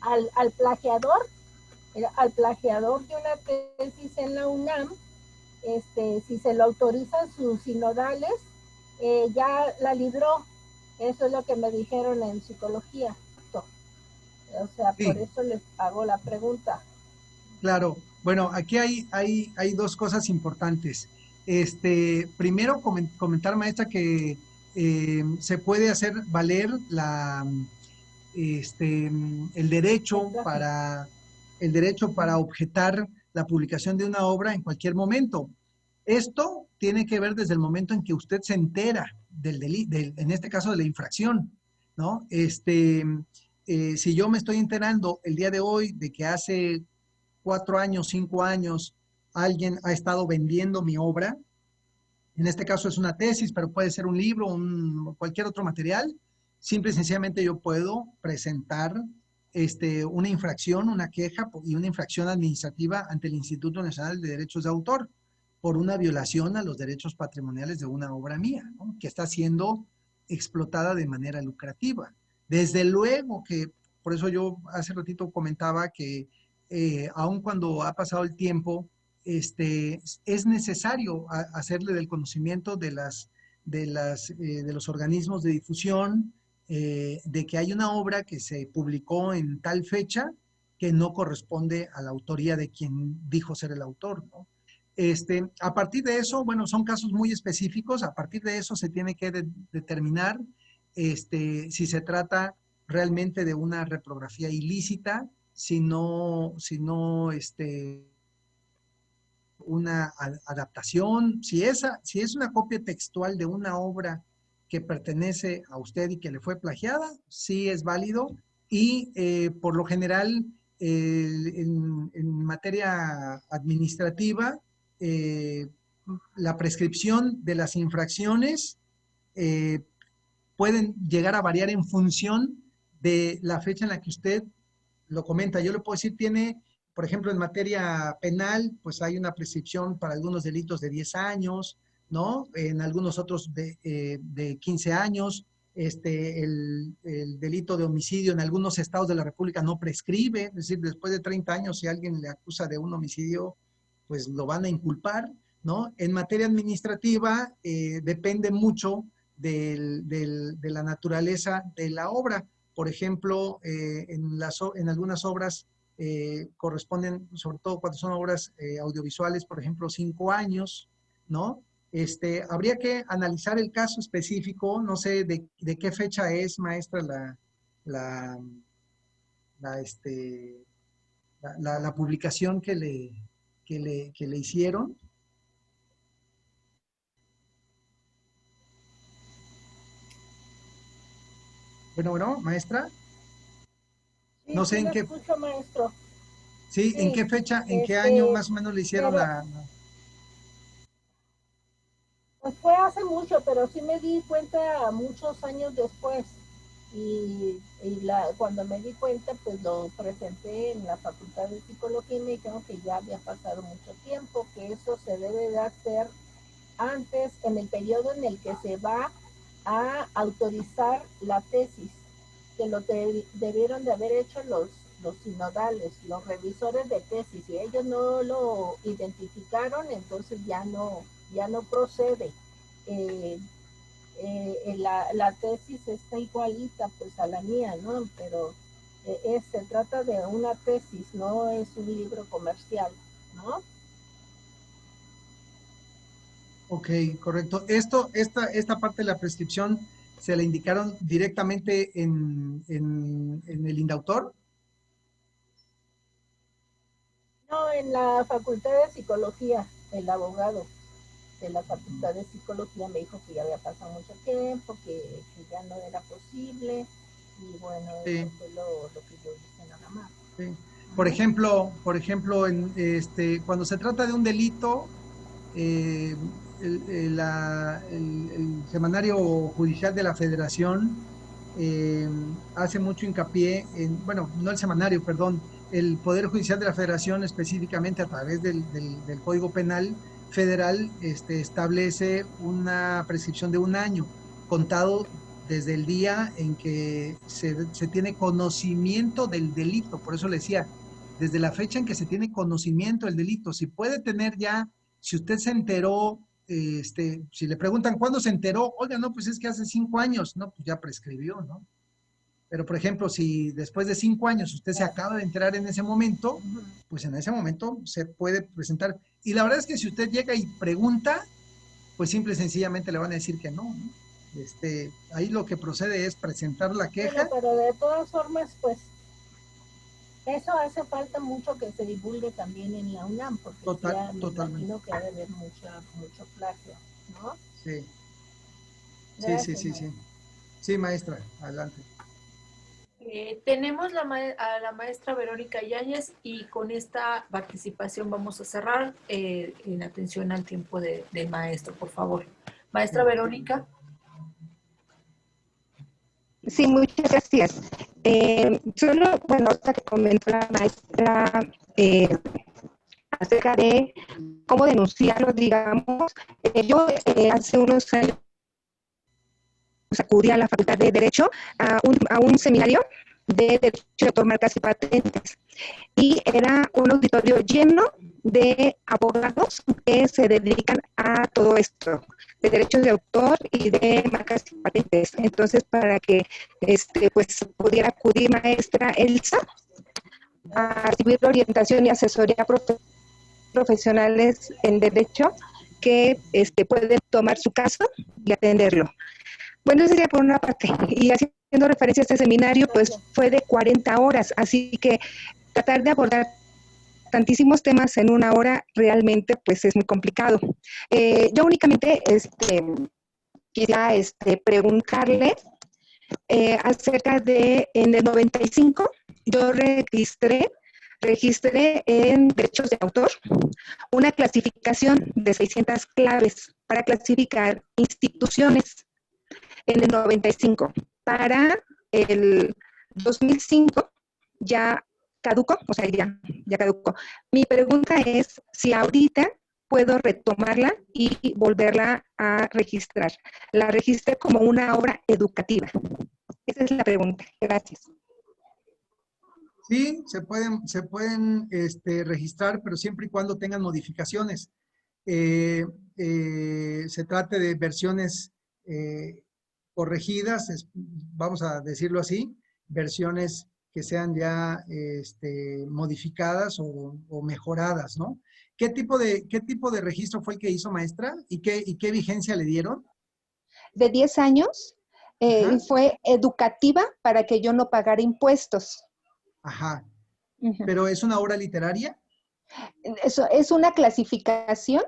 Al plagiador de una tesis en la UNAM, si se lo autorizan sus sinodales, ya la libró. Eso es lo que me dijeron en psicología. O sea, por Sí, eso les hago la pregunta. claro. Bueno, aquí hay dos cosas importantes. Primero, comentar, maestra, que se puede hacer valer El plagio. el derecho para objetar la publicación de una obra en cualquier momento. Esto tiene que ver desde el momento en que usted se entera del delito, en este caso de la infracción, ¿no? Si yo me estoy enterando el día de hoy de que hace 4 años, 5 años, alguien ha estado vendiendo mi obra, en este caso es una tesis, pero puede ser un libro, cualquier otro material, simple y sencillamente yo puedo presentar una infracción, una queja y una infracción administrativa ante el Instituto Nacional de Derechos de Autor por una violación a los derechos patrimoniales de una obra mía, ¿no? Que está siendo explotada de manera lucrativa. Desde luego que, por eso yo hace ratito comentaba que aun cuando ha pasado el tiempo, es necesario hacerle del conocimiento de los organismos de difusión, de que hay una obra que se publicó en tal fecha que no corresponde a la autoría de quien dijo ser el autor, ¿no? A partir de eso, bueno, son casos muy específicos, a partir de eso se tiene que determinar si se trata realmente de una reprografía ilícita, si no una adaptación, si es una copia textual de una obra que pertenece a usted y que le fue plagiada, sí es válido y por lo general en materia administrativa, eh, la prescripción de las infracciones eh, pueden llegar a variar en función de la fecha en la que usted lo comenta. Yo le puedo decir, por ejemplo, en materia penal, pues hay una prescripción para algunos delitos de 10 años, ¿no? En algunos otros de 15 años. El delito de homicidio en algunos estados de la República no prescribe, es decir, después de 30 años, si alguien le acusa de un homicidio, pues lo van a inculpar, ¿no? En materia administrativa, depende mucho de la naturaleza de la obra. Por ejemplo, en algunas obras corresponden, sobre todo cuando son obras audiovisuales, por ejemplo, 5 años, ¿no? Habría que analizar el caso específico, no sé de qué fecha es, maestra, la, la, este, la publicación que le hicieron. Bueno, maestra, Sí, no sé sí lo escucho, maestro. sí, en Sí, qué fecha, en qué año más o menos le hicieron pero pues fue hace mucho, pero sí me di cuenta muchos años después. Cuando me di cuenta, pues lo presenté en la Facultad de Psicología y me dijeron que ya había pasado mucho tiempo, que eso se debe de hacer antes, en el periodo en el que se va a autorizar la tesis, que lo debieron de haber hecho los sinodales, los revisores de tesis, y ellos no lo identificaron, entonces ya no procede. La tesis está igualita pues a la mía, ¿no? Pero se trata de una tesis, no es un libro comercial, ¿no? Ok, correcto. Esta parte de la prescripción se la indicaron directamente en el indautor. No, en la Facultad de Psicología, el abogado de la Facultad de Psicología me dijo que ya había pasado mucho tiempo, que ya no era posible, y bueno, Sí. eso fue lo que yo hice nada más. Sí. Por ejemplo, cuando se trata de un delito, el Semanario Judicial de la Federación hace mucho hincapié en, bueno, no el semanario, perdón, el Poder Judicial de la Federación específicamente a través del Código Penal Federal establece una prescripción de 1 año, contado desde el día en que se tiene conocimiento del delito. Por eso le decía, desde la fecha en que se tiene conocimiento del delito, si puede tener ya, si usted se enteró, si le preguntan cuándo se enteró, oiga, no, pues es que hace 5 años, no, pues ya prescribió, ¿no? Pero, por ejemplo, si después de 5 años usted se acaba de enterar en ese momento, pues en ese momento se puede presentar. Y la verdad es que si usted llega y pregunta, pues simple y sencillamente le van a decir que no, ¿no? Ahí lo que procede es presentar la queja. Bueno, pero de todas formas, pues, eso hace falta mucho que se divulgue también en la UNAM, porque ya me imagino que ha de haber mucho plagio, ¿no? Sí. Gracias, Sí. Sí, maestra, adelante. Tenemos a la maestra Verónica Yáñez y con esta participación vamos a cerrar en atención al tiempo del maestro, por favor. Maestra Verónica. Sí, muchas gracias. Solo, bueno, hasta que comentó la maestra acerca de cómo denunciarlo, digamos, yo hace unos años acudí a la Facultad de Derecho a un seminario de Derecho de Autor, Marcas y Patentes, y era un auditorio lleno de abogados que se dedican a todo esto, de derechos de autor y de marcas y patentes. Entonces, para que pues pudiera acudir maestra Elsa a recibir orientación y asesoría profesionales en derecho que pueden tomar su caso y atenderlo. Bueno, eso sería por una parte. Y haciendo referencia a este seminario, pues fue de 40 horas, así que tratar de abordar tantísimos temas en 1 hora realmente pues es muy complicado. Yo únicamente quisiera preguntarle acerca de, en el 95, yo registré en derechos de autor una clasificación de 600 claves para clasificar instituciones en el 95. Para el 2005 ya caducó, o sea, ya caducó. Mi pregunta es si ahorita puedo retomarla y volverla a registrar. La registré como una obra educativa. Esa es la pregunta. Gracias. Sí, se pueden registrar, pero siempre y cuando tengan modificaciones. Se trate de versiones corregidas, vamos a decirlo así, versiones que sean ya modificadas o mejoradas, ¿no? ¿Qué tipo de registro fue el que hizo, maestra? ¿Y qué vigencia le dieron? De 10 años, fue educativa para que yo no pagara impuestos. Ajá. ¿Pero es una obra literaria? Eso es una clasificación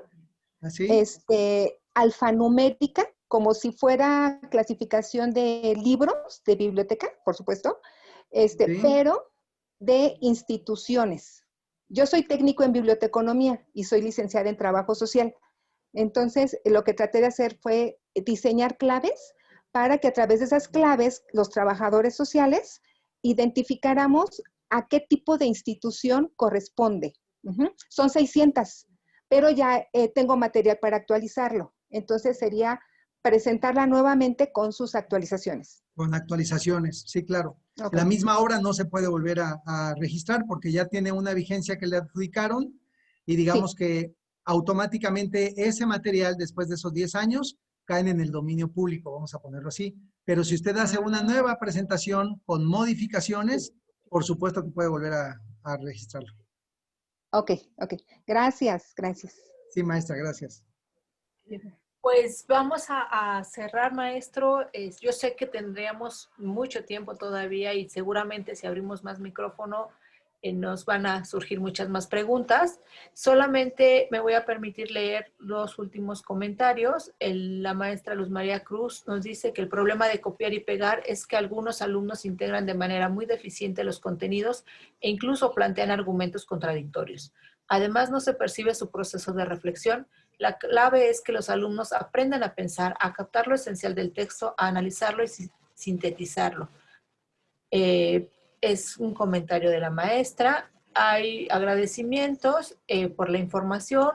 ¿Así? alfanumérica, como si fuera clasificación de libros de biblioteca, por supuesto, ¿Sí? pero de instituciones. Yo soy técnico en biblioteconomía y soy licenciada en trabajo social. Entonces, lo que traté de hacer fue diseñar claves para que a través de esas claves los trabajadores sociales identificáramos a qué tipo de institución corresponde. Son 600, pero ya tengo material para actualizarlo. Entonces sería presentarla nuevamente con sus actualizaciones. Con actualizaciones, sí, claro. Ok. La misma obra no se puede volver a registrar porque ya tiene una vigencia que le adjudicaron y digamos que automáticamente ese material después de esos 10 años caen en el dominio público, vamos a ponerlo así. Pero si usted hace una nueva presentación con modificaciones, por supuesto que puede volver a registrarlo. Ok, ok. Gracias, gracias. Sí, maestra, gracias. Pues vamos a cerrar, maestro. Yo sé que tendríamos mucho tiempo todavía y seguramente si abrimos más micrófono nos van a surgir muchas más preguntas. Solamente me voy a permitir leer los últimos comentarios. La maestra Luz María Cruz nos dice que el problema de copiar y pegar es que algunos alumnos integran de manera muy deficiente los contenidos e incluso plantean argumentos contradictorios. Además, no se percibe su proceso de reflexión. La clave es que los alumnos aprendan a pensar, a captar lo esencial del texto, a analizarlo y sintetizarlo. Es un comentario de la maestra. Hay agradecimientos por la información,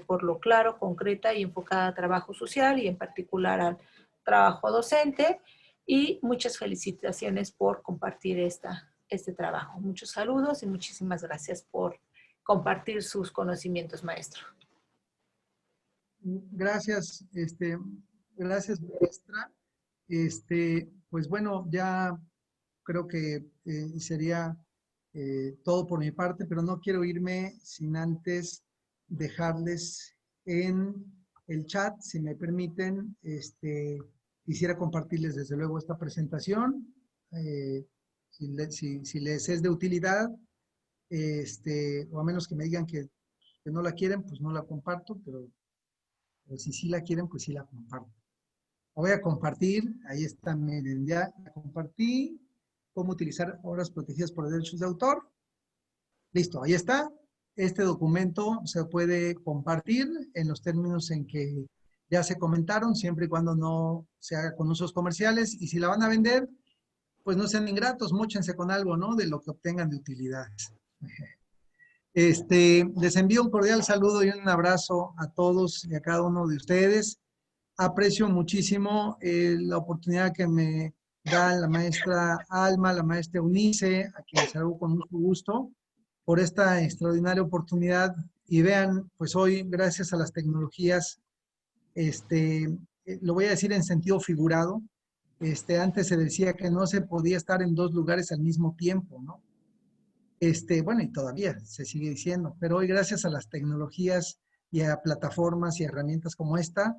por lo claro, concreta y enfocada a trabajo social y en particular al trabajo docente. Y muchas felicitaciones por compartir este trabajo. Muchos saludos y muchísimas gracias por compartir sus conocimientos, maestro. Gracias, gracias, maestra. Pues bueno, ya creo que sería todo por mi parte, pero no quiero irme sin antes dejarles en el chat, si me permiten, quisiera compartirles desde luego esta presentación, si les es de utilidad, o a menos que me digan que no la quieren, pues no la comparto, pero si sí la quieren, pues sí la comparto. La voy a compartir, ahí está, miren, ya la compartí. Cómo utilizar obras protegidas por derechos de autor. Listo, ahí está. Este documento se puede compartir en los términos en que ya se comentaron, siempre y cuando no se haga con usos comerciales. Y si la van a vender, pues no sean ingratos, móchense con algo, ¿no? De lo que obtengan de utilidades. Les envío un cordial saludo y un abrazo a todos y a cada uno de ustedes. Aprecio muchísimo la oportunidad que me da la maestra Alma, la maestra Eunice, a quien saludo con mucho gusto, por esta extraordinaria oportunidad. Y vean, pues hoy, gracias a las tecnologías, lo voy a decir en sentido figurado, antes se decía que no se podía estar en dos lugares al mismo tiempo, ¿no? Bueno, y todavía se sigue diciendo, pero hoy gracias a las tecnologías y a plataformas y herramientas como esta,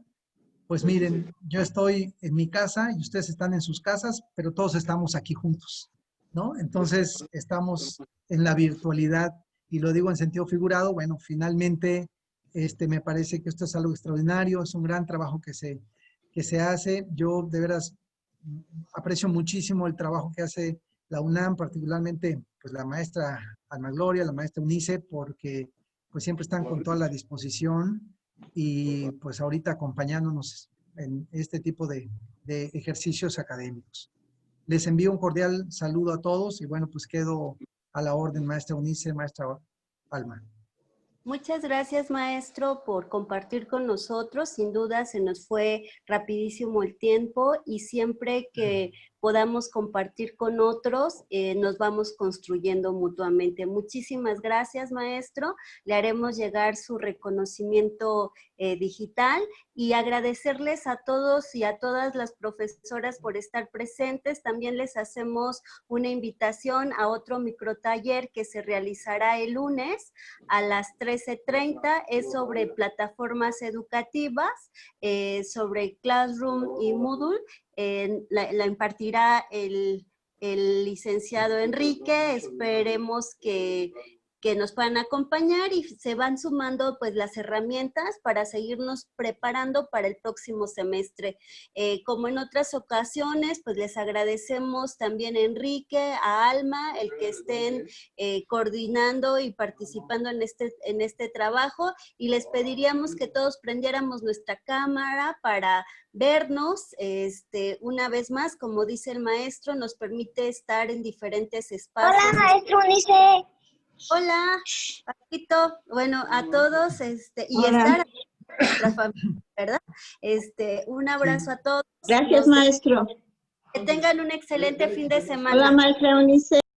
pues miren, yo estoy en mi casa y ustedes están en sus casas, pero todos estamos aquí juntos, ¿no? Entonces, estamos en la virtualidad y lo digo en sentido figurado. Bueno, finalmente, me parece que esto es algo extraordinario, es un gran trabajo que se hace. Yo de veras aprecio muchísimo el trabajo que hace la UNAM, particularmente pues la maestra Alma Gloria, la maestra Eunice, porque pues siempre están con toda la disposición y pues ahorita acompañándonos en este tipo de ejercicios académicos. Les envío un cordial saludo a todos y bueno, pues quedo a la orden, maestra Eunice, maestra Alma. Muchas gracias, maestro, por compartir con nosotros. Sin duda se nos fue rapidísimo el tiempo y siempre que podamos compartir con otros, nos vamos construyendo mutuamente. Muchísimas gracias, maestro. Le haremos llegar su reconocimiento digital y agradecerles a todos y a todas las profesoras por estar presentes. También les hacemos una invitación a otro microtaller que se realizará el lunes a las 13:30. Es sobre plataformas educativas, sobre Classroom y Moodle. La impartirá el licenciado Enrique. Esperemos que nos puedan acompañar y se van sumando pues las herramientas para seguirnos preparando para el próximo semestre. Como en otras ocasiones, pues les agradecemos también a Enrique, a Alma, el que estén coordinando y participando en este trabajo, y les pediríamos que todos prendiéramos nuestra cámara para vernos. Una vez más, como dice el maestro, nos permite estar en diferentes espacios. Hola, maestro Unice. Hola, Paquito. Bueno, a todos, y Hola. estar nuestra familia, ¿verdad? Un abrazo a todos. Gracias, maestro. Que tengan un excelente fin de semana. Hola, maestra Eunice.